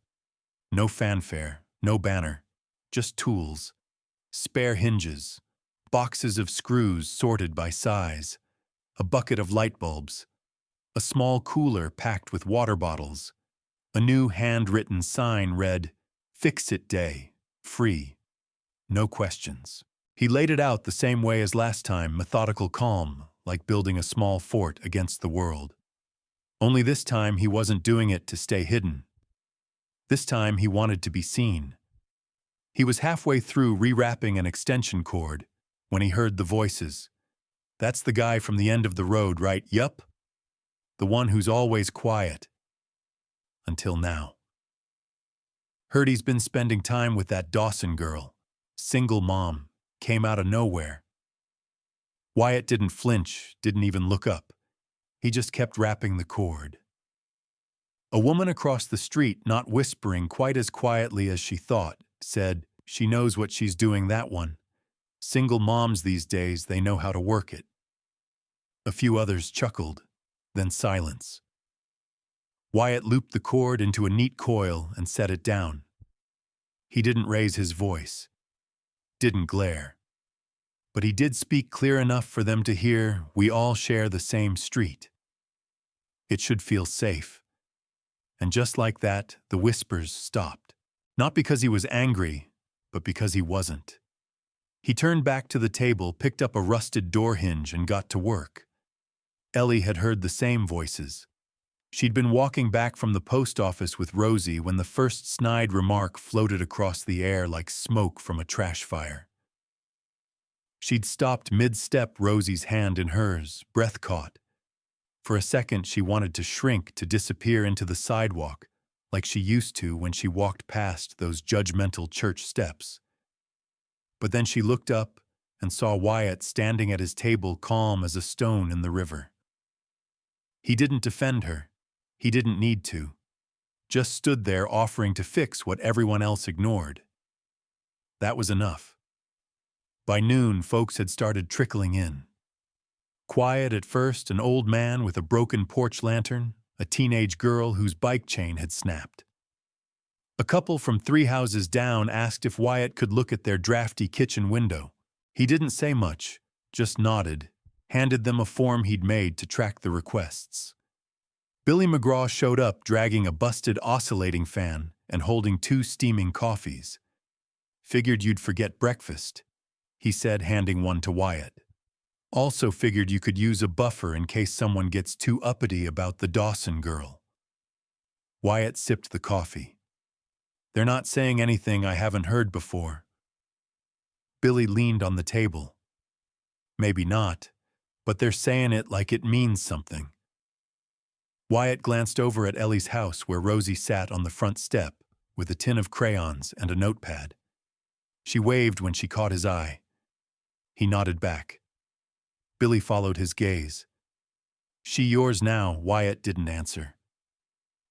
No fanfare, no banner, just tools, spare hinges, boxes of screws sorted by size, a bucket of light bulbs, a small cooler packed with water bottles. A new handwritten sign read, "Fix It Day, free, no questions." He laid it out the same way as last time, methodical calm, like building a small fort against the world. Only this time he wasn't doing it to stay hidden. This time he wanted to be seen. He was halfway through rewrapping an extension cord when he heard the voices. "That's the guy from the end of the road, right? Yup. The one who's always quiet. Until now. Heard he's been spending time with that Dawson girl. Single mom. Came out of nowhere." Wyatt didn't flinch, didn't even look up. He just kept wrapping the cord. A woman across the street, not whispering quite as quietly as she thought, said, "She knows what she's doing, that one. Single moms these days, they know how to work it." A few others chuckled, then silence. Wyatt looped the cord into a neat coil and set it down. He didn't raise his voice, didn't glare. But he did speak clear enough for them to hear, "We all share the same street. It should feel safe." And just like that, the whispers stopped. Not because he was angry, but because he wasn't. He turned back to the table, picked up a rusted door hinge, and got to work. Ellie had heard the same voices. She'd been walking back from the post office with Rosie when the first snide remark floated across the air like smoke from a trash fire. She'd stopped mid-step, Rosie's hand in hers, breath caught. For a second she wanted to shrink, to disappear into the sidewalk, like she used to when she walked past those judgmental church steps. But then she looked up and saw Wyatt standing at his table, calm as a stone in the river. He didn't defend her. He didn't need to. Just stood there offering to fix what everyone else ignored. That was enough. By noon, folks had started trickling in. Quiet at first, an old man with a broken porch lantern, a teenage girl whose bike chain had snapped. A couple from 3 houses down asked if Wyatt could look at their drafty kitchen window. He didn't say much, just nodded, handed them a form he'd made to track the requests. Billy McGraw showed up dragging a busted oscillating fan and holding 2 steaming coffees. "Figured you'd forget breakfast," he said, handing one to Wyatt. "Also figured you could use a buffer in case someone gets too uppity about the Dawson girl." Wyatt sipped the coffee. "They're not saying anything I haven't heard before." Billy leaned on the table. "Maybe not, but they're saying it like it means something." Wyatt glanced over at Ellie's house where Rosie sat on the front step with a tin of crayons and a notepad. She waved when she caught his eye. He nodded back. Billy followed his gaze. "She yours now?" Wyatt didn't answer.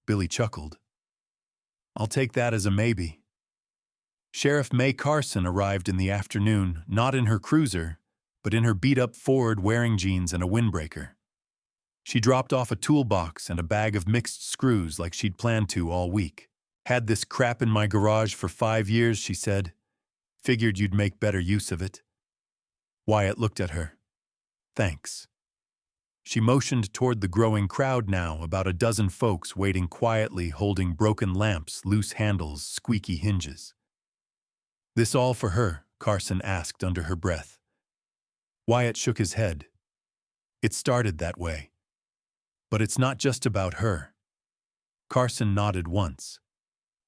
Billy chuckled. "I'll take that as a maybe." Sheriff May Carson arrived in the afternoon, not in her cruiser, but in her beat-up Ford wearing jeans and a windbreaker. She dropped off a toolbox and a bag of mixed screws like she'd planned to all week. "Had this crap in my garage for 5 years," she said. "Figured you'd make better use of it." Wyatt looked at her. "Thanks." She motioned toward the growing crowd now, about a dozen folks waiting quietly, holding broken lamps, loose handles, squeaky hinges. "This all for her?" Carson asked under her breath. Wyatt shook his head. "It started that way. But it's not just about her." Carson nodded once.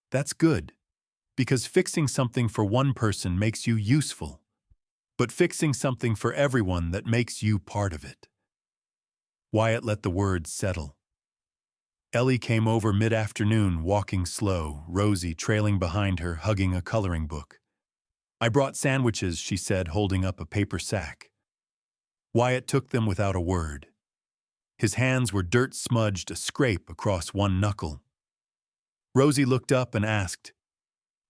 "That's good, because fixing something for one person makes you useful, but fixing something for everyone, that makes you part of it." Wyatt let the words settle. Ellie came over mid-afternoon, walking slow, Rosie trailing behind her, hugging a coloring book. "I brought sandwiches," she said, holding up a paper sack. Wyatt took them without a word. His hands were dirt-smudged, a scrape across one knuckle. Rosie looked up and asked,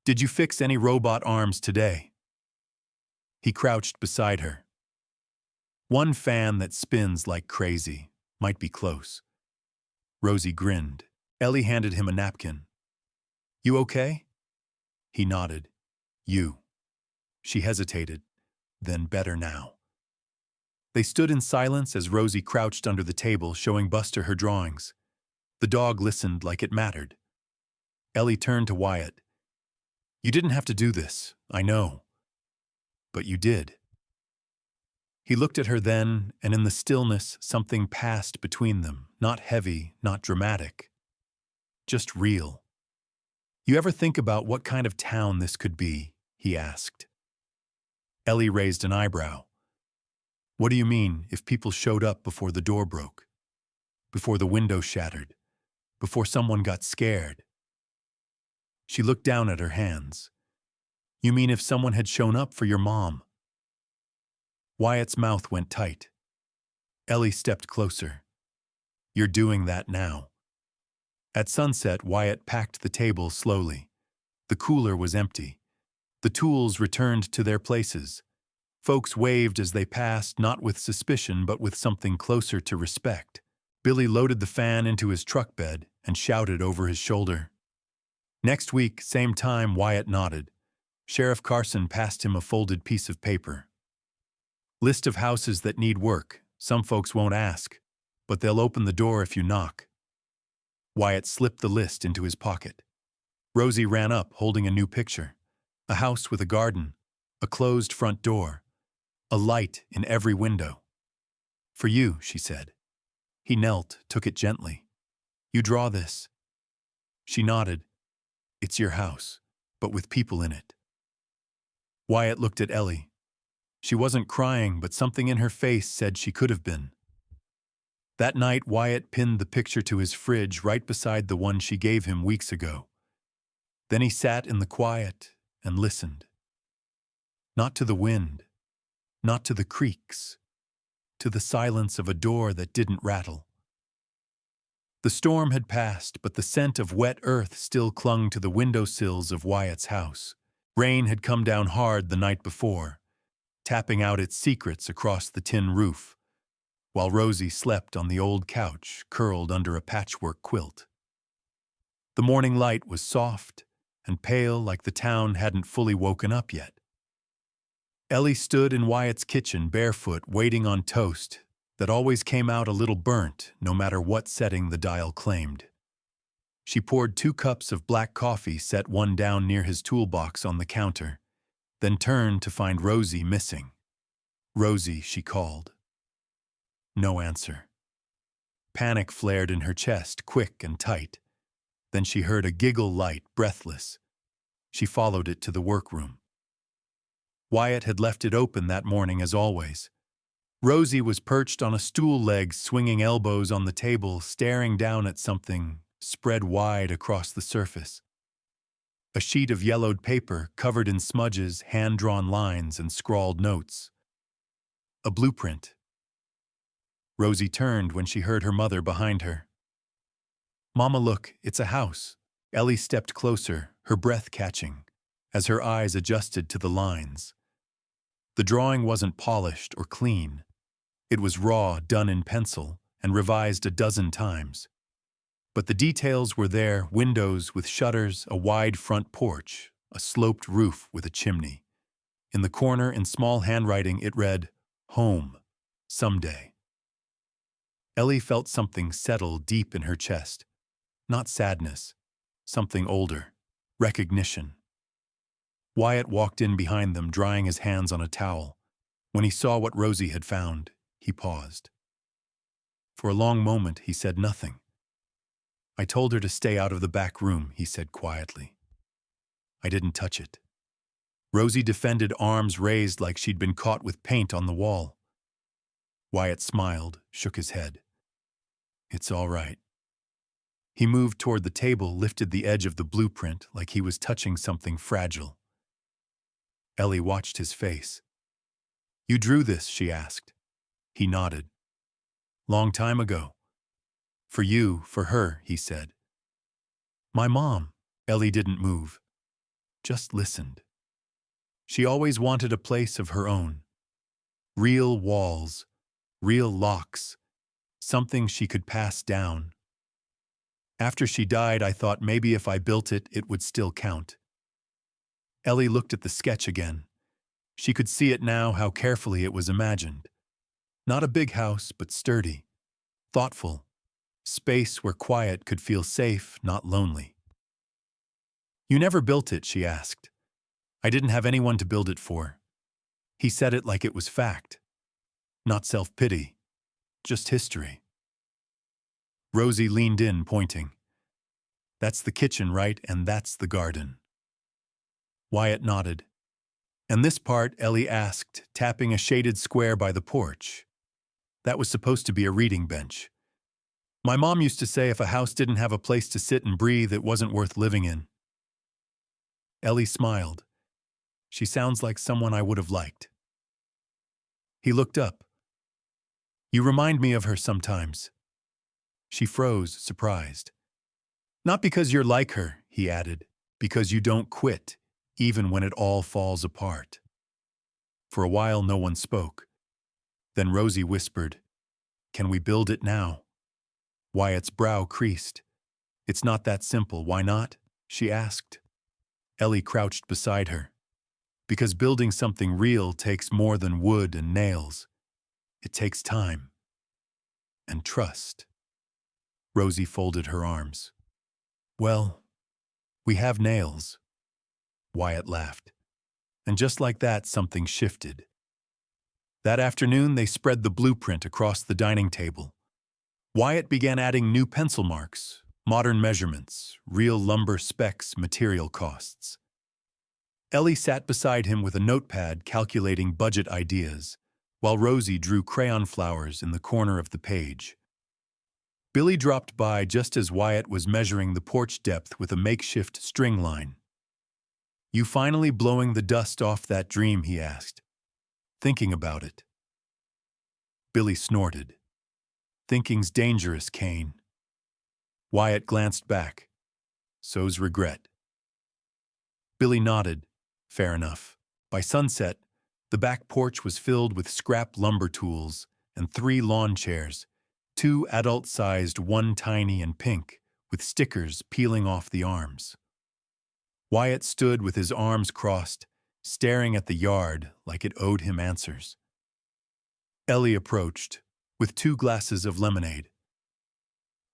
"Did you fix any robot arms today?" He crouched beside her. "One fan that spins like crazy. Might be close." Rosie grinned. Ellie handed him a napkin. "You okay?" He nodded. "You." She hesitated. Then better now. They stood in silence as Rosie crouched under the table, showing Buster her drawings. The dog listened like it mattered. Ellie turned to Wyatt. "You didn't have to do this, I know. But you did." He looked at her then, and in the stillness, something passed between them, not heavy, not dramatic. Just real. "You ever think about what kind of town this could be?" he asked. Ellie raised an eyebrow. "What do you mean, if people showed up before the door broke? Before the window shattered? Before someone got scared?" She looked down at her hands. "You mean if someone had shown up for your mom?" Wyatt's mouth went tight. Ellie stepped closer. "You're doing that now." At sunset, Wyatt packed the table slowly. The cooler was empty. The tools returned to their places. Folks waved as they passed, not with suspicion, but with something closer to respect. Billy loaded the fan into his truck bed and shouted over his shoulder. "Next week, same time." Wyatt nodded. Sheriff Carson passed him a folded piece of paper. "List of houses that need work. Some folks won't ask, but they'll open the door if you knock." Wyatt slipped the list into his pocket. Rosie ran up, holding a new picture. A house with a garden, a closed front door, a light in every window. "For you," she said. He knelt, took it gently. "You draw this." She nodded. "It's your house, but with people in it." Wyatt looked at Ellie. She wasn't crying, but something in her face said she could have been. That night, Wyatt pinned the picture to his fridge right beside the one she gave him weeks ago. Then he sat in the quiet and listened. Not to the wind, not to the creaks, to the silence of a door that didn't rattle. The storm had passed, but the scent of wet earth still clung to the windowsills of Wyatt's house. Rain had come down hard the night before, tapping out its secrets across the tin roof, while Rosie slept on the old couch, curled under a patchwork quilt. The morning light was soft and pale, like the town hadn't fully woken up yet. Ellie stood in Wyatt's kitchen, barefoot, waiting on toast that always came out a little burnt, no matter what setting the dial claimed. She poured 2 cups of black coffee, set one down near his toolbox on the counter, then turned to find Rosie missing. "Rosie," she called. No answer. Panic flared in her chest, quick and tight. Then she heard a giggle, light, breathless. She followed it to the workroom. Wyatt had left it open that morning as always. Rosie was perched on a stool leg, swinging elbows on the table, staring down at something spread wide across the surface. A sheet of yellowed paper covered in smudges, hand-drawn lines, and scrawled notes. A blueprint. Rosie turned when she heard her mother behind her. "Mama, look, it's a house." Ellie stepped closer, her breath catching, as her eyes adjusted to the lines. The drawing wasn't polished or clean. It was raw, done in pencil, and revised a dozen times. But the details were there: windows with shutters, a wide front porch, a sloped roof with a chimney. In the corner, in small handwriting, it read, "Home, someday." Ellie felt something settle deep in her chest. Not sadness, something older, recognition. Wyatt walked in behind them, drying his hands on a towel. When he saw what Rosie had found, he paused. For a long moment, he said nothing. "I told her to stay out of the back room," he said quietly. "I didn't touch it." Rosie defended, arms raised like she'd been caught with paint on the wall. Wyatt smiled, shook his head. "It's all right." He moved toward the table, lifted the edge of the blueprint like he was touching something fragile. Ellie watched his face. "You drew this?" she asked. He nodded. "Long time ago." "For you, for her," he said. "My mom." Ellie didn't move, just listened. She always wanted a place of her own. Real walls, real locks, something she could pass down. "After she died, I thought maybe if I built it, it would still count." Ellie looked at the sketch again. She could see it now, how carefully it was imagined. Not a big house, but sturdy, thoughtful. Space where quiet could feel safe, not lonely. "You never built it?" she asked. "I didn't have anyone to build it for." He said it like it was fact. Not self-pity, just history. Rosie leaned in, pointing. "That's the kitchen, right? And that's the garden." Wyatt nodded. "And this part?" Ellie asked, tapping a shaded square by the porch. "That was supposed to be a reading bench. My mom used to say if a house didn't have a place to sit and breathe, it wasn't worth living in." Ellie smiled. "She sounds like someone I would have liked." He looked up. "You remind me of her sometimes." She froze, surprised. "Not because you're like her," he added, "because you don't quit, even when it all falls apart." For a while, no one spoke. Then Rosie whispered, "Can we build it now?" Wyatt's brow creased. "It's not that simple. Why not?" she asked. Ellie crouched beside her. "Because building something real takes more than wood and nails. It takes time. And trust." Rosie folded her arms. "Well, we have nails." Wyatt laughed. And just like that, something shifted. That afternoon, they spread the blueprint across the dining table. Wyatt began adding new pencil marks, modern measurements, real lumber specs, material costs. Ellie sat beside him with a notepad calculating budget ideas, while Rosie drew crayon flowers in the corner of the page. Billy dropped by just as Wyatt was measuring the porch depth with a makeshift string line. "You finally blowing the dust off that dream?" he asked. "Thinking about it." Billy snorted. "Thinking's dangerous, Kane." Wyatt glanced back. "So's regret." Billy nodded. Fair enough. By sunset, the back porch was filled with scrap lumber tools and 3 lawn chairs, 2 adult-sized, 1 tiny and pink, with stickers peeling off the arms. Wyatt stood with his arms crossed, staring at the yard like it owed him answers. Ellie approached, with 2 glasses of lemonade.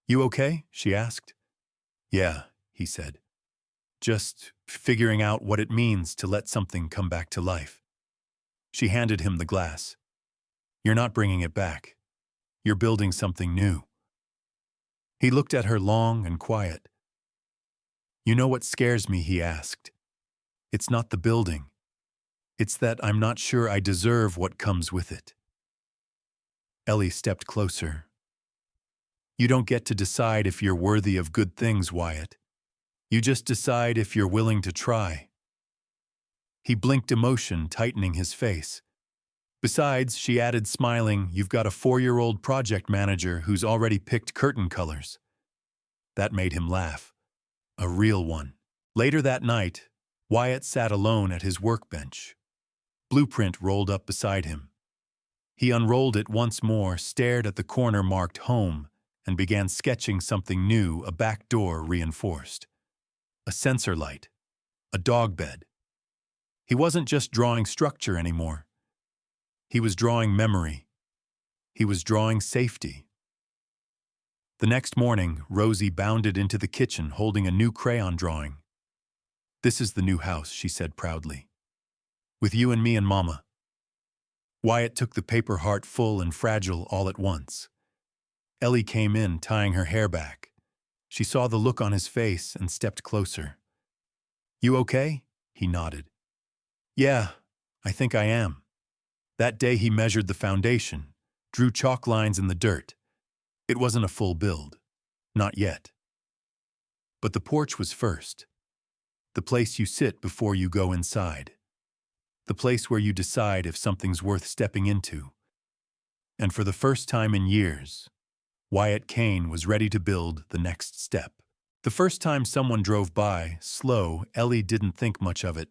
"You okay?" she asked. "Yeah," he said. "Just figuring out what it means to let something come back to life." She handed him the glass. "You're not bringing it back. You're building something new." He looked at her long and quiet. "You know what scares me?" he asked. "It's not the building. It's that I'm not sure I deserve what comes with it." Ellie stepped closer. "You don't get to decide if you're worthy of good things, Wyatt. You just decide if you're willing to try." He blinked, emotion tightening his face. "Besides," she added, smiling, "you've got a 4-year-old project manager who's already picked curtain colors." That made him laugh. A real one. Later that night, Wyatt sat alone at his workbench. Blueprint rolled up beside him. He unrolled it once more, stared at the corner marked home, and began sketching something new, a back door reinforced. A sensor light. A dog bed. He wasn't just drawing structure anymore. He was drawing memory. He was drawing safety. The next morning, Rosie bounded into the kitchen holding a new crayon drawing. "This is the new house," she said proudly. "With you and me and Mama." Wyatt took the paper heart, full and fragile all at once. Ellie came in, tying her hair back. She saw the look on his face and stepped closer. "You okay?" He nodded. "Yeah, I think I am." That day he measured the foundation, drew chalk lines in the dirt. It wasn't a full build. Not yet. But the porch was first. The place you sit before you go inside. The place where you decide if something's worth stepping into. And for the first time in years, Wyatt Kane was ready to build the next step. The first time someone drove by, slow, Ellie didn't think much of it.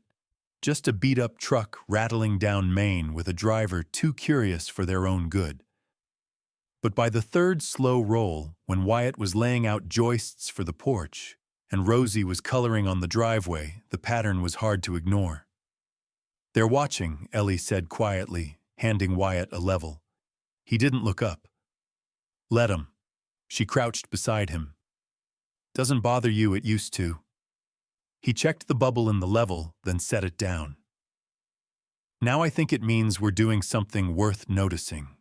Just a beat-up truck rattling down Main with a driver too curious for their own good. But by the third slow roll, when Wyatt was laying out joists for the porch, and Rosie was coloring on the driveway, the pattern was hard to ignore. "They're watching," Ellie said quietly, handing Wyatt a level. He didn't look up. "Let 'em." She crouched beside him. "Doesn't bother you, it used to." He checked the bubble in the level, then set it down. "Now I think it means we're doing something worth noticing."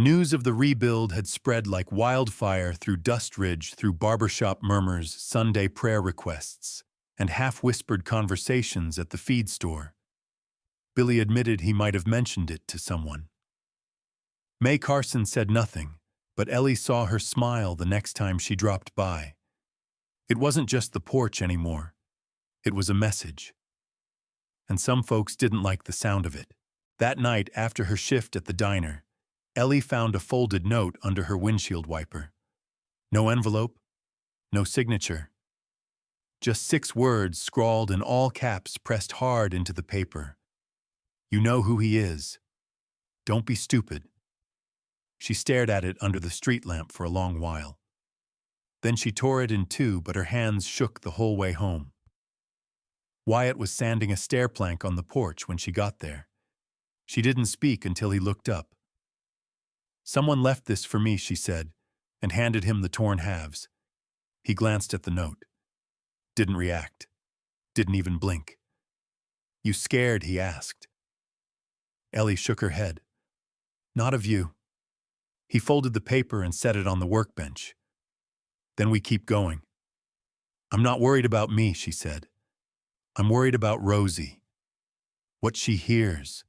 News of the rebuild had spread like wildfire through Dust Ridge, through barbershop murmurs, Sunday prayer requests, and half-whispered conversations at the feed store. Billy admitted he might have mentioned it to someone. May Carson said nothing, but Ellie saw her smile the next time she dropped by. It wasn't just the porch anymore. It was a message. And some folks didn't like the sound of it. That night, after her shift at the diner, Ellie found a folded note under her windshield wiper. No envelope, no signature. Just 6 words scrawled in all caps pressed hard into the paper. "You know who he is. Don't be stupid." She stared at it under the street lamp for a long while. Then she tore it in two, but her hands shook the whole way home. Wyatt was sanding a stair plank on the porch when she got there. She didn't speak until he looked up. "Someone left this for me," she said, and handed him the torn halves. He glanced at the note. Didn't react. Didn't even blink. "You scared?" he asked. Ellie shook her head. "Not of you." He folded the paper and set it on the workbench. "Then we keep going." "I'm not worried about me," she said. "I'm worried about Rosie. What she hears.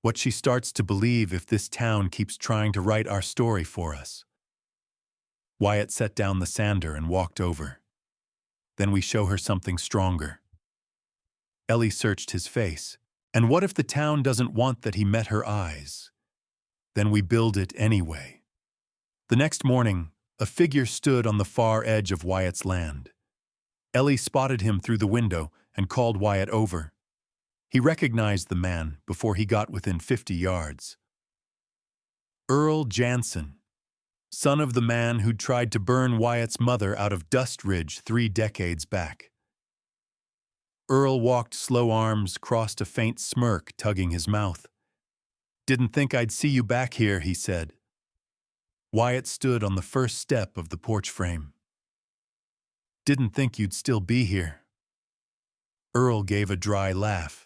What she starts to believe if this town keeps trying to write our story for us." Wyatt set down the sander and walked over. "Then we show her something stronger." Ellie searched his face. "And what if the town doesn't want that he met her eyes? Then we build it anyway." The next morning, a figure stood on the far edge of Wyatt's land. Ellie spotted him through the window and called Wyatt over. He recognized the man before he got within 50 yards. Earl Jansen, son of the man who'd tried to burn Wyatt's mother out of Dust Ridge 3 decades back. Earl walked slow, arms crossed, a faint smirk tugging his mouth. "Didn't think I'd see you back here," he said. Wyatt stood on the first step of the porch frame. "Didn't think you'd still be here." Earl gave a dry laugh.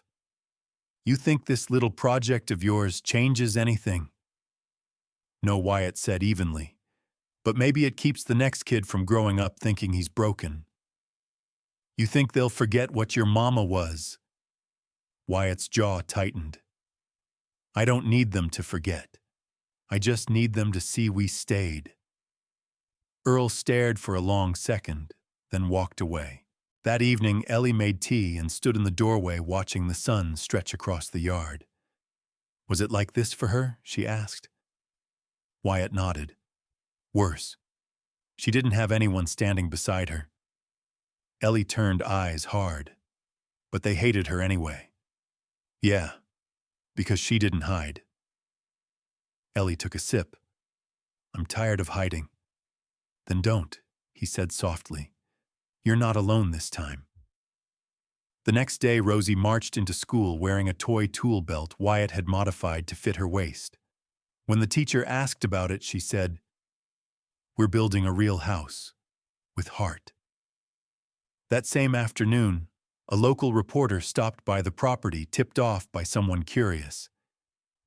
"You think this little project of yours changes anything?" "No," Wyatt said evenly. "But maybe it keeps the next kid from growing up thinking he's broken." "You think they'll forget what your mama was?" Wyatt's jaw tightened. "I don't need them to forget. I just need them to see we stayed." Earl stared for a long second, then walked away. That evening, Ellie made tea and stood in the doorway watching the sun stretch across the yard. Was it like this for her? She asked. Wyatt nodded. Worse. She didn't have anyone standing beside her. Ellie turned eyes hard, but they hated her anyway. Yeah, because she didn't hide. Ellie took a sip. I'm tired of hiding. Then don't, he said softly. You're not alone this time. The next day, Rosie marched into school wearing a toy tool belt Wyatt had modified to fit her waist. When the teacher asked about it, she said, "We're building a real house, with heart." That same afternoon, a local reporter stopped by the property, tipped off by someone curious.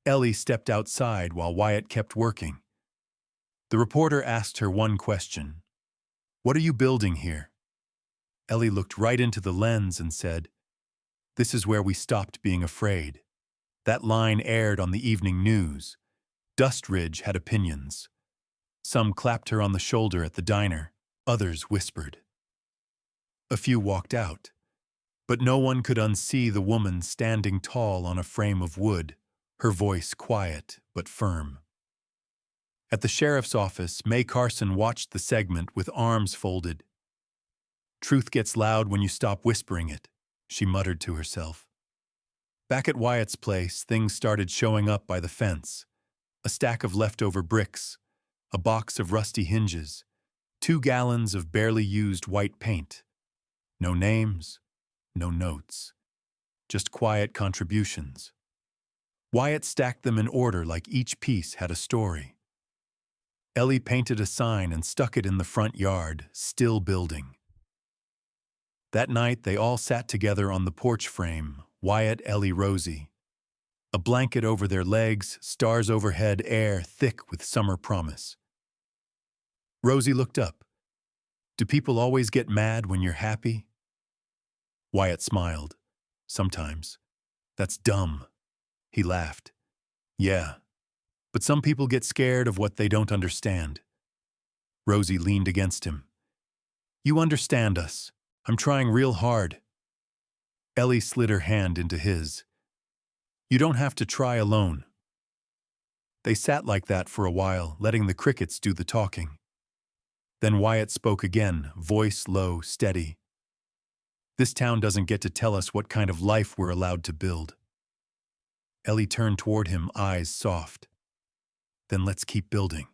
Ellie stepped outside while Wyatt kept working. The reporter asked her one question. "What are you building here?" Ellie looked right into the lens and said, "This is where we stopped being afraid." That line aired on the evening news. Dust Ridge had opinions. Some clapped her on the shoulder at the diner. Others whispered. A few walked out, but no one could unsee the woman standing tall on a frame of wood, her voice quiet but firm. At the sheriff's office, May Carson watched the segment with arms folded. "Truth gets loud when you stop whispering it," she muttered to herself. Back at Wyatt's place, things started showing up by the fence. A stack of leftover bricks, a box of rusty hinges, 2 gallons of barely used white paint. No names, no notes, just quiet contributions. Wyatt stacked them in order like each piece had a story. Ellie painted a sign and stuck it in the front yard, "Still building." That night, they all sat together on the porch frame, Wyatt, Ellie, Rosie. A blanket over their legs, stars overhead, air thick with summer promise. Rosie looked up. "Do people always get mad when you're happy?" Wyatt smiled. "Sometimes. That's dumb." He laughed. "Yeah, but some people get scared of what they don't understand." Rosie leaned against him. "You understand us. I'm trying real hard." Ellie slid her hand into his. "You don't have to try alone." They sat like that for a while, letting the crickets do the talking. Then Wyatt spoke again, voice low, steady. "This town doesn't get to tell us what kind of life we're allowed to build." Ellie turned toward him, eyes soft. "Then let's keep building."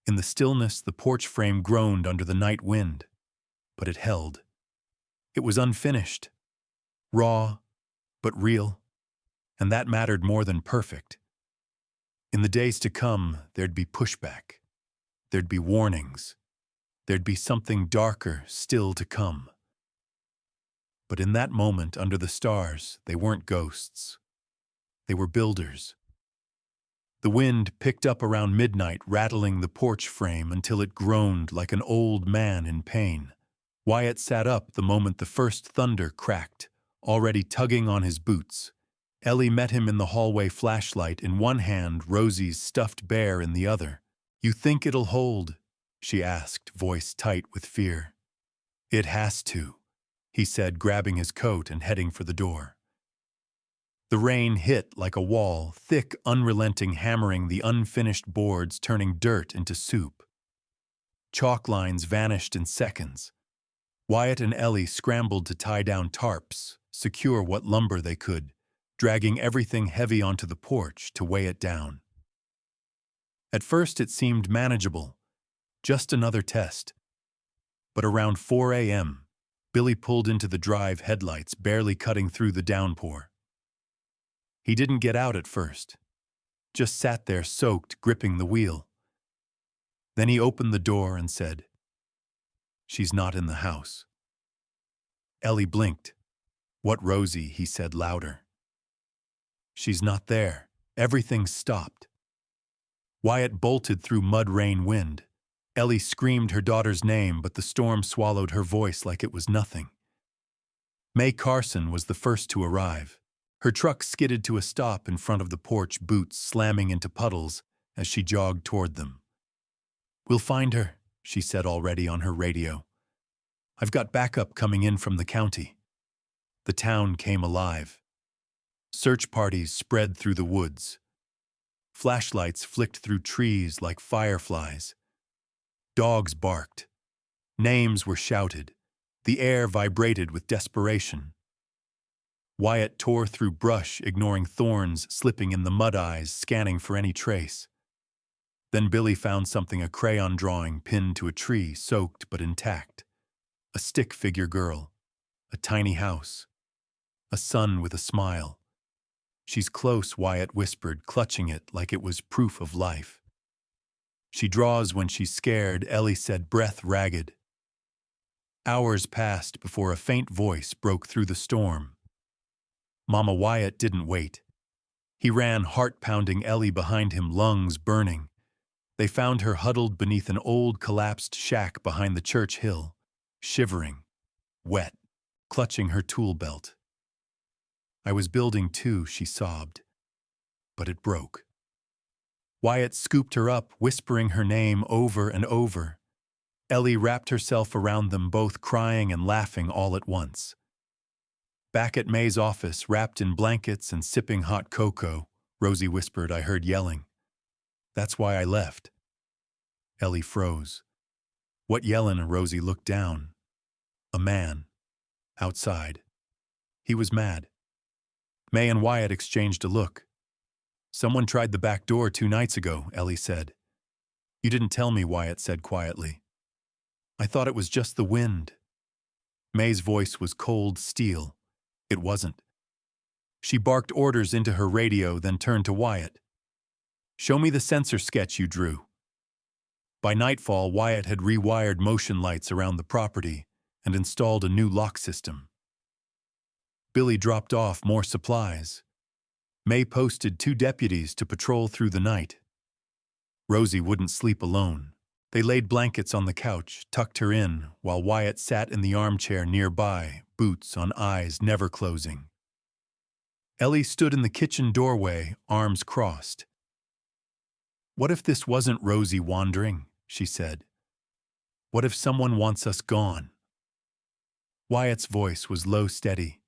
In the stillness, the porch frame groaned under the night wind, but it held. It was unfinished, raw, but real, and that mattered more than perfect. In the days to come, there'd be pushback. There'd be warnings. There'd be something darker still to come. But in that moment, under the stars, they weren't ghosts. They were builders. The wind picked up around midnight, rattling the porch frame until it groaned like an old man in pain. Wyatt sat up the moment the first thunder cracked, already tugging on his boots. Ellie met him in the hallway, flashlight in one hand, Rosie's stuffed bear in the other. "You think it'll hold?" she asked, voice tight with fear. "It has to," he said, grabbing his coat and heading for the door. The rain hit like a wall, thick, unrelenting, hammering the unfinished boards, turning dirt into soup. Chalk lines vanished in seconds. Wyatt and Ellie scrambled to tie down tarps, secure what lumber they could, dragging everything heavy onto the porch to weigh it down. At first it seemed manageable, just another test. But around 4 a.m., Billy pulled into the drive, headlights barely cutting through the downpour. He didn't get out at first, just sat there soaked, gripping the wheel. Then he opened the door and said, "She's not in the house." Ellie blinked. "What, Rosie?" he said louder. "She's not there. Everything's stopped." Wyatt bolted through mud, rain, wind. Ellie screamed her daughter's name, but the storm swallowed her voice like it was nothing. May Carson was the first to arrive. Her truck skidded to a stop in front of the porch, boots slamming into puddles as she jogged toward them. "We'll find her," she said already on her radio. "I've got backup coming in from the county." The town came alive. Search parties spread through the woods. Flashlights flicked through trees like fireflies. Dogs barked. Names were shouted. The air vibrated with desperation. Wyatt tore through brush, ignoring thorns slipping in the mud eyes, scanning for any trace. Then Billy found something, a crayon drawing pinned to a tree, soaked but intact. A stick figure girl. A tiny house. A sun with a smile. "She's close," Wyatt whispered, clutching it like it was proof of life. "She draws when she's scared," Ellie said, breath ragged. Hours passed before a faint voice broke through the storm. Mama Wyatt didn't wait. He ran, heart-pounding, Ellie behind him, lungs burning. They found her huddled beneath an old, collapsed shack behind the church hill, shivering, wet, clutching her tool belt. "I was building too," she sobbed. But it broke. Wyatt scooped her up, whispering her name over and over. Ellie wrapped herself around them, both crying and laughing all at once. Back at May's office, wrapped in blankets and sipping hot cocoa, Rosie whispered, I heard yelling. That's why I left. Ellie froze. What yellin'? Rosie looked down. A man. Outside. He was mad. May and Wyatt exchanged a look. Someone tried the back door 2 nights ago, Ellie said. You didn't tell me, Wyatt said quietly. I thought it was just the wind. May's voice was cold steel. It wasn't. She barked orders into her radio, then turned to Wyatt. Show me the sensor sketch you drew. By nightfall, Wyatt had rewired motion lights around the property and installed a new lock system. Billy dropped off more supplies. May posted 2 deputies to patrol through the night. Rosie wouldn't sleep alone. They laid blankets on the couch, tucked her in, while Wyatt sat in the armchair nearby, boots on eyes never closing. Ellie stood in the kitchen doorway, arms crossed. What if this wasn't Rosie wandering? She said. What if someone wants us gone? Wyatt's voice was low, steady.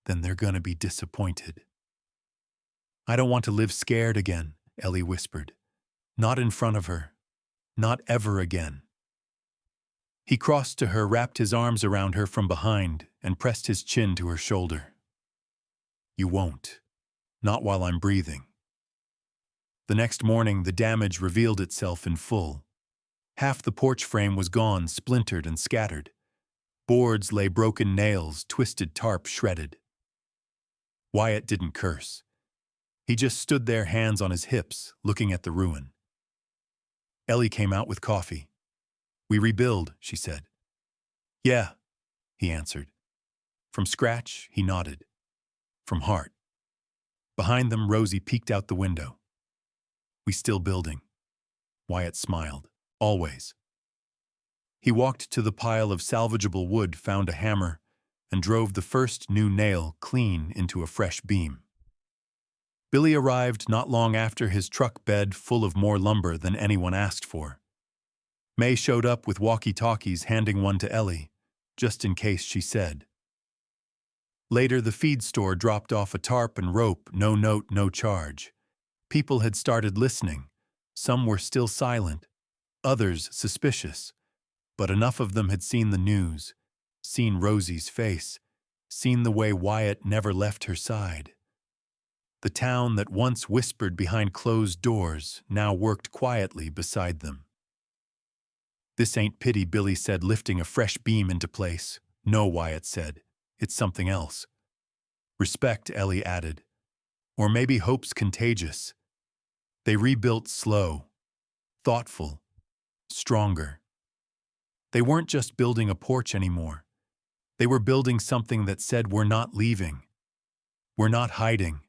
Then they're gonna be disappointed. I don't want to live scared again, Ellie whispered. Not in front of her. Not ever again. He crossed to her, wrapped his arms around her from behind, and pressed his chin to her shoulder. You won't. Not while I'm breathing. The next morning, the damage revealed itself in full. Half the porch frame was gone, splintered and scattered. Boards lay broken, nails, twisted tarp shredded. Wyatt didn't curse. He just stood there, hands on his hips, looking at the ruin. Ellie came out with coffee. We rebuild, she said. Yeah, he answered. From scratch, he nodded. From heart. Behind them, Rosie peeked out the window. We still building. Wyatt smiled. Always. He walked to the pile of salvageable wood, found a hammer, and drove the first new nail clean into a fresh beam. Billy arrived not long after, his truck bed full of more lumber than anyone asked for. May showed up with walkie-talkies, handing one to Ellie, just in case, she said. Later, the feed store dropped off a tarp and rope, no note, no charge. People had started listening. Some were still silent, others suspicious. But enough of them had seen the news, seen Rosie's face, seen the way Wyatt never left her side. The town that once whispered behind closed doors now worked quietly beside them. This ain't pity, Billy said, lifting a fresh beam into place. No, Wyatt said. It's something else. Respect, Ellie added. Or maybe hope's contagious. They rebuilt slow, thoughtful, stronger. They weren't just building a porch anymore. They were building something that said, we're not leaving. We're not hiding.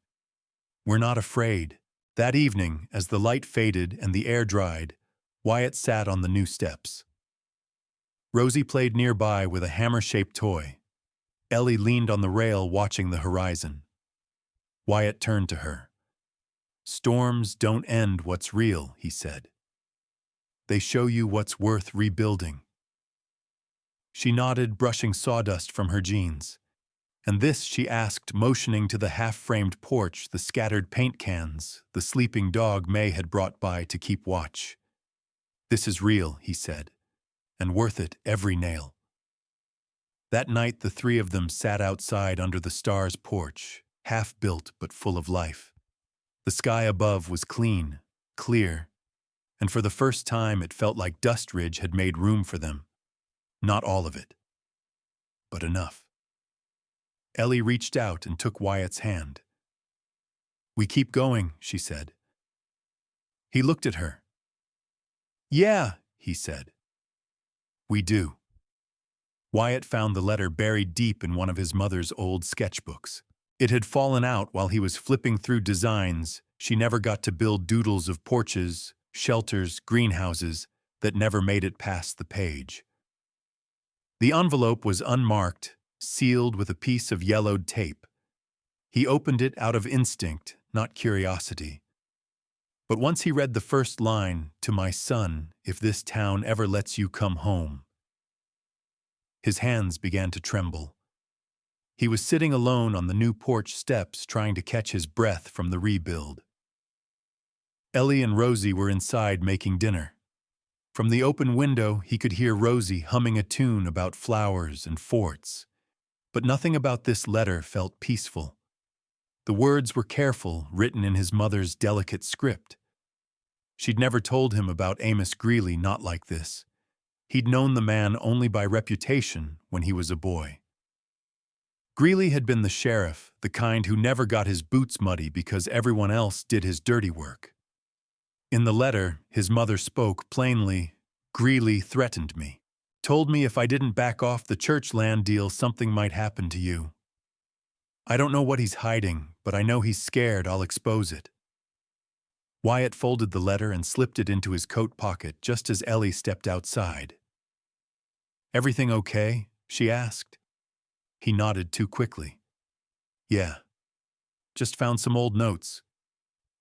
We're not afraid. That evening, as the light faded and the air dried, Wyatt sat on the new steps. Rosie played nearby with a hammer-shaped toy. Ellie leaned on the rail, watching the horizon. Wyatt turned to her. Storms don't end what's real, he said. They show you what's worth rebuilding. She nodded, brushing sawdust from her jeans. And this, she asked, motioning to the half-framed porch, the scattered paint cans, the sleeping dog May had brought by to keep watch. This is real, he said, and worth it, every nail. That night, the 3 of them sat outside under the stars' porch, half-built but full of life. The sky above was clean, clear, and for the first time it felt like Dust Ridge had made room for them. Not all of it, but enough. Ellie reached out and took Wyatt's hand. We keep going, she said. He looked at her. Yeah, he said. We do. Wyatt found the letter buried deep in one of his mother's old sketchbooks. It had fallen out while he was flipping through designs. She never got to build doodles of porches, shelters, greenhouses that never made it past the page. The envelope was unmarked, sealed with a piece of yellowed tape. He opened it out of instinct, not curiosity. But once he read the first line, "To my son, if this town ever lets you come home," his hands began to tremble. He was sitting alone on the new porch steps trying to catch his breath from the rebuild. Ellie and Rosie were inside making dinner. From the open window, he could hear Rosie humming a tune about flowers and forts. But nothing about this letter felt peaceful. The words were careful, written in his mother's delicate script. She'd never told him about Amos Greeley not like this. He'd known the man only by reputation when he was a boy. Greeley had been the sheriff, the kind who never got his boots muddy because everyone else did his dirty work. In the letter, his mother spoke plainly. "Greeley threatened me. Told me if I didn't back off the church land deal, something might happen to you. I don't know what he's hiding, but I know he's scared I'll expose it." Wyatt folded the letter and slipped it into his coat pocket just as Ellie stepped outside. "Everything okay?" she asked. He nodded too quickly. "Yeah. Just found some old notes."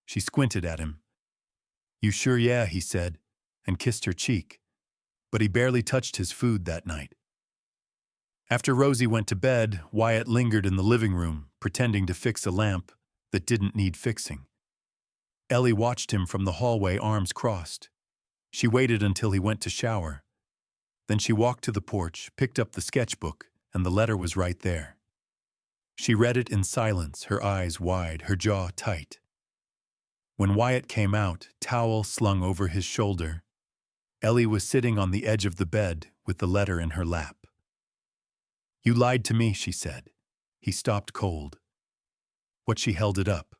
She squinted at him. "You sure?" "Yeah," he said, and kissed her cheek. But he barely touched his food that night. After Rosie went to bed, Wyatt lingered in the living room, pretending to fix a lamp that didn't need fixing. Ellie watched him from the hallway, arms crossed. She waited until he went to shower. Then she walked to the porch, picked up the sketchbook, and the letter was right there. She read it in silence, her eyes wide, her jaw tight. When Wyatt came out, towel slung over his shoulder, Ellie was sitting on the edge of the bed with the letter in her lap. "You lied to me," she said. He stopped cold. But she held it up.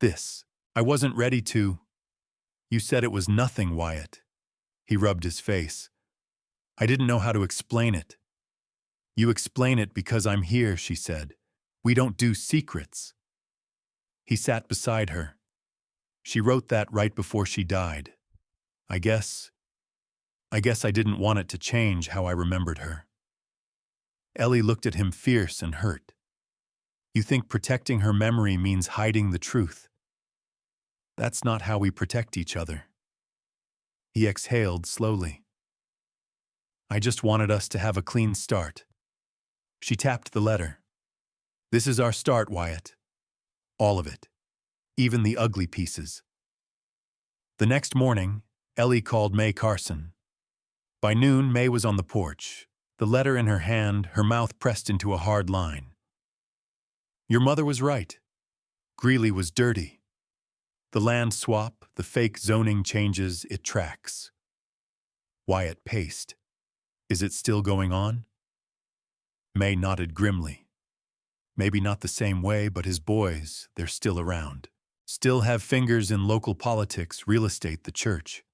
"This. I wasn't ready to." "You said it was nothing, Wyatt." He rubbed his face. "I didn't know how to explain it." "You explain it because I'm here," she said. "We don't do secrets." He sat beside her. "She wrote that right before she died. I guess I didn't want it to change how I remembered her." Ellie looked at him fierce and hurt. "You think protecting her memory means hiding the truth? That's not how we protect each other." He exhaled slowly. "I just wanted us to have a clean start." She tapped the letter. "This is our start, Wyatt. All of it. Even the ugly pieces." The next morning, Ellie called May Carson. By noon, May was on the porch, the letter in her hand, her mouth pressed into a hard line. "Your mother was right. Greeley was dirty. The land swap, the fake zoning changes, it tracks." Wyatt paced. "Is it still going on?" May nodded grimly. "Maybe not the same way, but his boys, they're still around. Still have fingers in local politics, real estate, the church."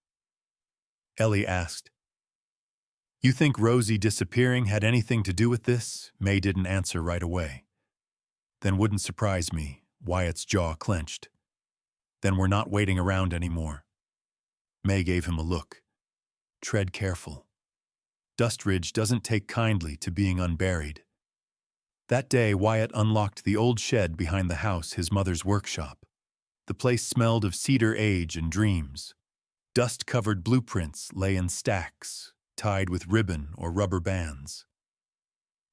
Ellie asked, "You think Rosie disappearing had anything to do with this?" May didn't answer right away. "Then wouldn't surprise me." Wyatt's jaw clenched. "Then we're not waiting around anymore." May gave him a look. "Tread careful. Dustridge doesn't take kindly to being unburied." That day, Wyatt unlocked the old shed behind the house, his mother's workshop. The place smelled of cedar age and dreams. Dust-covered blueprints lay in stacks, tied with ribbon or rubber bands.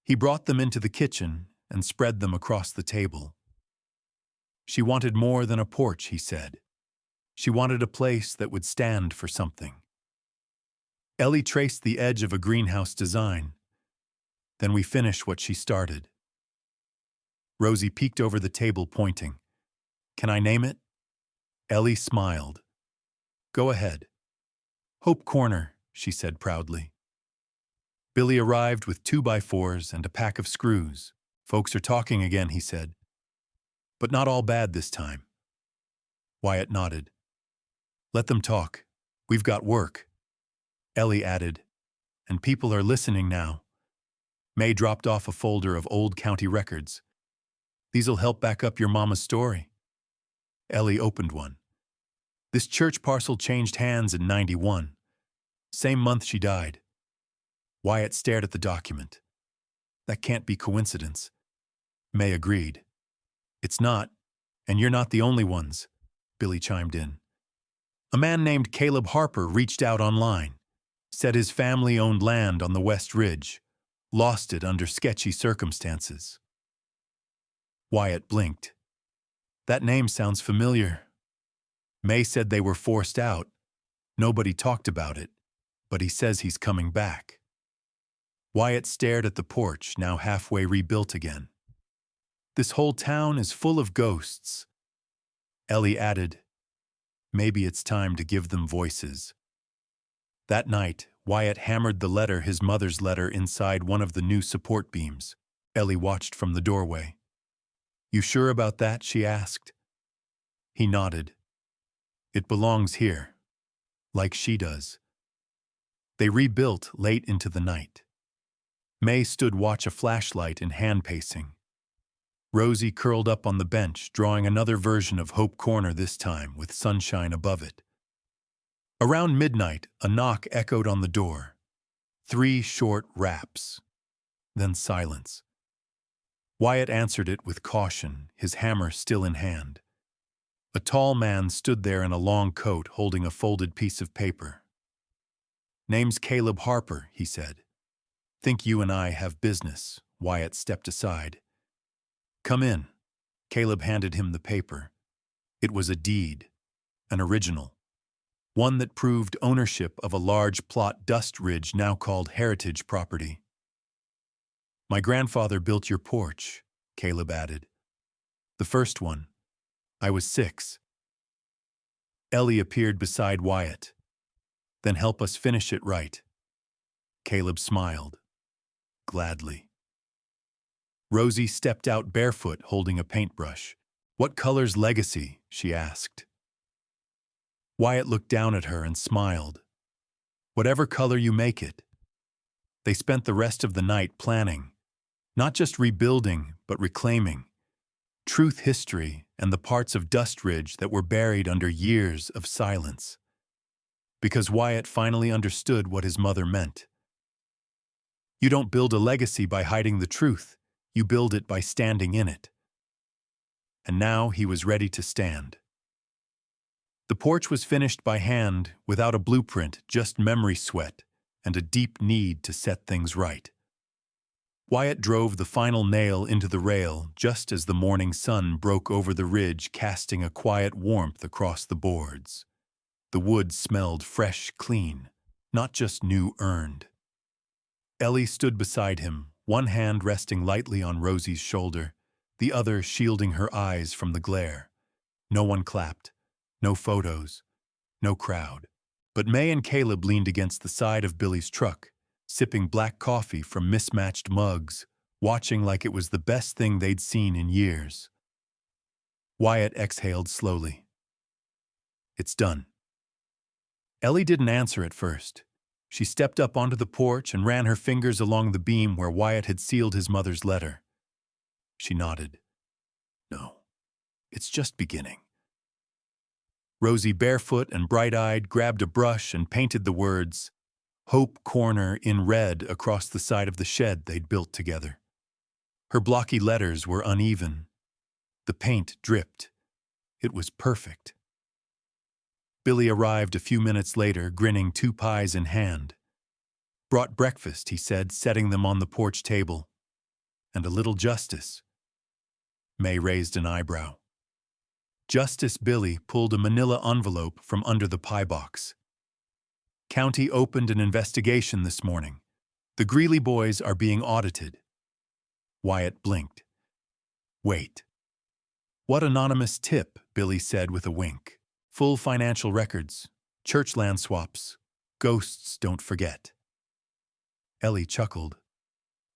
He brought them into the kitchen and spread them across the table. She wanted more than a porch, he said. She wanted a place that would stand for something. Ellie traced the edge of a greenhouse design. "Then we finish what she started." Rosie peeked over the table, pointing. "Can I name it?" Ellie smiled. "Go ahead." "Hope Corner," she said proudly. Billy arrived with 2x4s and a pack of screws. "Folks are talking again," he said. "But not all bad this time." Wyatt nodded. "Let them talk. We've got work." Ellie added, "And people are listening now." May dropped off a folder of old county records. "These'll help back up your mama's story." Ellie opened one. "This church parcel changed hands in 91. Same month she died." Wyatt stared at the document. "That can't be coincidence." May agreed. "It's not, and you're not the only ones," Billy chimed in. A man named Caleb Harper reached out online, said his family owned land on the West Ridge, lost it under sketchy circumstances. Wyatt blinked. That name sounds familiar. May said they were forced out. Nobody talked about it, but he says he's coming back. Wyatt stared at the porch, now halfway rebuilt again. This whole town is full of ghosts. Ellie added, maybe it's time to give them voices. That night, Wyatt hammered the letter, his mother's letter, inside one of the new support beams. Ellie watched from the doorway. You sure about that? She asked. He nodded. It belongs here, like she does. They rebuilt late into the night. May stood watch a flashlight in hand pacing. Rosie curled up on the bench, drawing another version of Hope Corner, this time with sunshine above it. Around midnight, a knock echoed on the door. 3 short raps. Then silence. Wyatt answered it with caution, his hammer still in hand. A tall man stood there in a long coat, holding a folded piece of paper. Name's Caleb Harper, he said. Think you and I have business. Wyatt stepped aside. Come in. Caleb handed him the paper. It was a deed, an original. One that proved ownership of a large plot, Dust Ridge, now called Heritage property. My grandfather built your porch, Caleb added. The first one. I was 6. Ellie appeared beside Wyatt. Then help us finish it right. Caleb smiled. Gladly. Rosie stepped out barefoot, holding a paintbrush. What color's legacy? She asked. Wyatt looked down at her and smiled. Whatever color you make it. They spent the rest of the night planning, not just rebuilding, but reclaiming. Truth, history, and the parts of Dust Ridge that were buried under years of silence. Because Wyatt finally understood what his mother meant. You don't build a legacy by hiding the truth. You build it by standing in it. And now he was ready to stand. The porch was finished by hand, without a blueprint, just memory sweat and a deep need to set things right. Wyatt drove the final nail into the rail just as the morning sun broke over the ridge, casting a quiet warmth across the boards. The wood smelled fresh, clean, not just new earned. Ellie stood beside him, one hand resting lightly on Rosie's shoulder, the other shielding her eyes from the glare. No one clapped, no photos, no crowd. But May and Caleb leaned against the side of Billy's truck, sipping black coffee from mismatched mugs, watching like it was the best thing they'd seen in years. Wyatt exhaled slowly. It's done. Ellie didn't answer at first. She stepped up onto the porch and ran her fingers along the beam where Wyatt had sealed his mother's letter. She nodded. No, it's just beginning. Rosie, barefoot and bright-eyed, grabbed a brush and painted the words, Hope Corner, in red across the side of the shed they'd built together. Her blocky letters were uneven. The paint dripped. It was perfect. Billy arrived a few minutes later, grinning, 2 pies in hand. Brought breakfast, he said, setting them on the porch table. And a little justice. May raised an eyebrow. Justice Billy pulled a manila envelope from under the pie box. County opened an investigation this morning. The Greeley boys are being audited. Wyatt blinked. Wait. What anonymous tip? Billy said with a wink. Full financial records, church land swaps, ghosts don't forget. Ellie chuckled.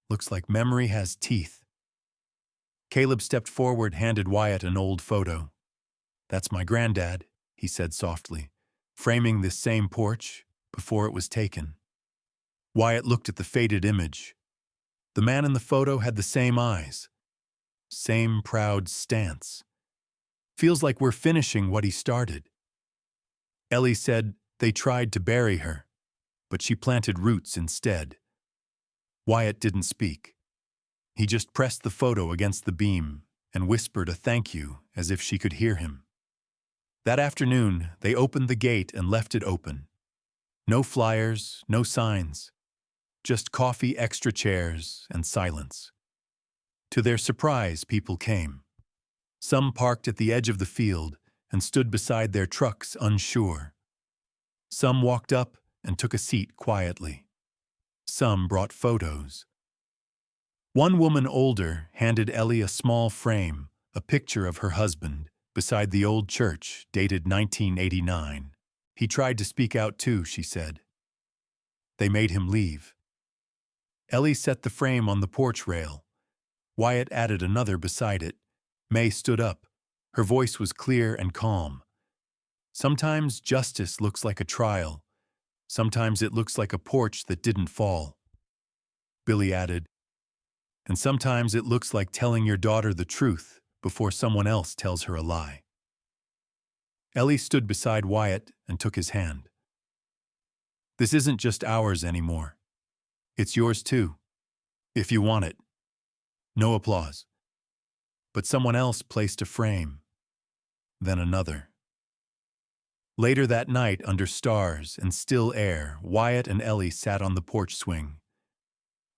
Looks like memory has teeth. Caleb stepped forward, handed Wyatt an old photo. That's my granddad, he said softly, framing this same porch before it was taken. Wyatt looked at the faded image. The man in the photo had the same eyes, same proud stance. Feels like we're finishing what he started. Ellie said they tried to bury her, but she planted roots instead. Wyatt didn't speak. He just pressed the photo against the beam and whispered a thank you as if she could hear him. That afternoon, they opened the gate and left it open. No flyers, no signs. Just coffee, extra chairs, and silence. To their surprise, people came. Some parked at the edge of the field and stood beside their trucks unsure. Some walked up and took a seat quietly. Some brought photos. One woman older handed Ellie a small frame, a picture of her husband, beside the old church, dated 1989. He tried to speak out too, she said. They made him leave. Ellie set the frame on the porch rail. Wyatt added another beside it. May stood up. Her voice was clear and calm. Sometimes justice looks like a trial. Sometimes it looks like a porch that didn't fall. Billy added, and sometimes it looks like telling your daughter the truth before someone else tells her a lie. Ellie stood beside Wyatt and took his hand. This isn't just ours anymore. It's yours too, if you want it. No applause. But someone else placed a frame, then another. Later that night, under stars and still air, Wyatt and Ellie sat on the porch swing.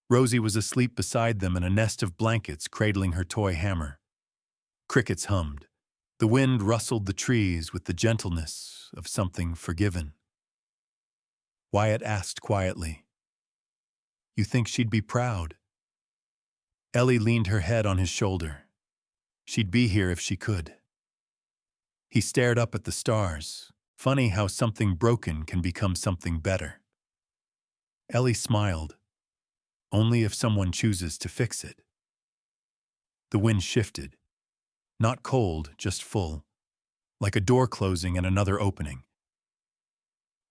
Rosie was asleep beside them in a nest of blankets cradling her toy hammer. Crickets hummed. The wind rustled the trees with the gentleness of something forgiven. Wyatt asked quietly, "You think she'd be proud?" Ellie leaned her head on his shoulder. She'd be here if she could. He stared up at the stars. Funny how something broken can become something better. Ellie smiled. Only if someone chooses to fix it. The wind shifted. Not cold, just full. Like a door closing and another opening.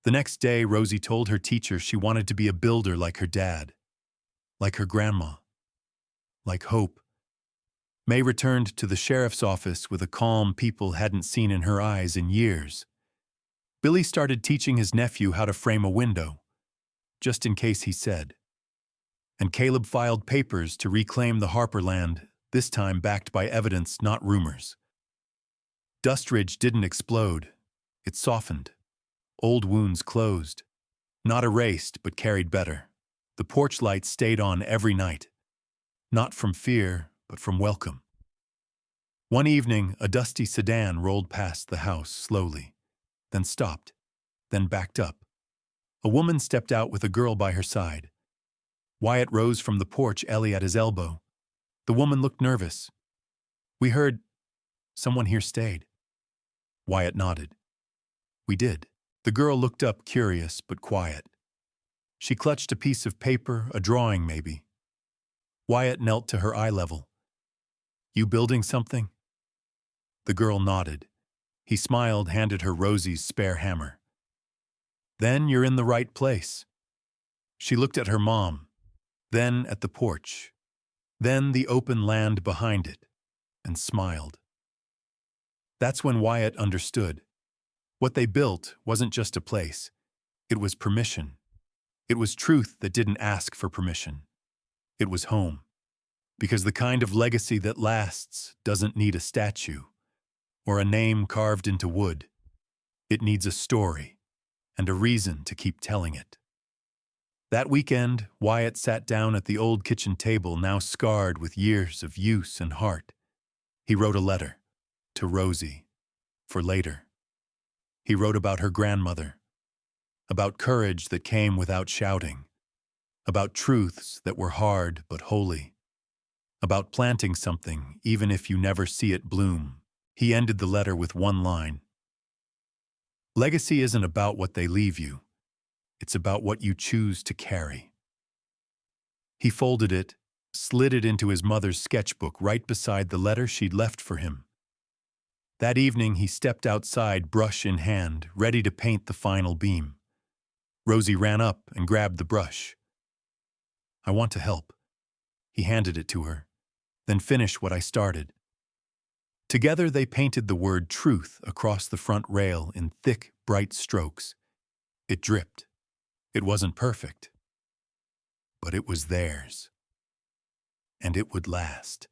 The next day, Rosie told her teacher she wanted to be a builder like her dad. Like her grandma. Like hope. May returned to the sheriff's office with a calm people hadn't seen in her eyes in years. Billy started teaching his nephew how to frame a window. Just in case, he said. And Caleb filed papers to reclaim the Harper land, this time backed by evidence, not rumors. Dust Ridge didn't explode. It softened. Old wounds closed. Not erased, but carried better. The porch light stayed on every night. Not from fear, but from welcome. One evening, a dusty sedan rolled past the house slowly, then stopped, then backed up. A woman stepped out with a girl by her side. Wyatt rose from the porch, Ellie at his elbow. The woman looked nervous. "We heard someone here stayed." Wyatt nodded. "We did." The girl looked up, curious but quiet. She clutched a piece of paper, a drawing maybe. Wyatt knelt to her eye level. "You building something?" The girl nodded. He smiled, handed her Rosie's spare hammer. "Then you're in the right place." She looked at her mom. Then at the porch, then the open land behind it, and smiled. That's when Wyatt understood. What they built wasn't just a place. It was permission. It was truth that didn't ask for permission. It was home. Because the kind of legacy that lasts doesn't need a statue or a name carved into wood. It needs a story and a reason to keep telling it. That weekend, Wyatt sat down at the old kitchen table, now scarred with years of use and heart. He wrote a letter to Rosie for later. He wrote about her grandmother, about courage that came without shouting, about truths that were hard but holy, about planting something even if you never see it bloom. He ended the letter with one line. Legacy isn't about what they leave you. It's about what you choose to carry. He folded it, slid it into his mother's sketchbook right beside the letter she'd left for him. That evening, he stepped outside, brush in hand, ready to paint the final beam. Rosie ran up and grabbed the brush. "I want to help." He handed it to her. "Then finish what I started." Together, they painted the word truth across the front rail in thick, bright strokes. It dripped. It wasn't perfect, but it was theirs. And it would last.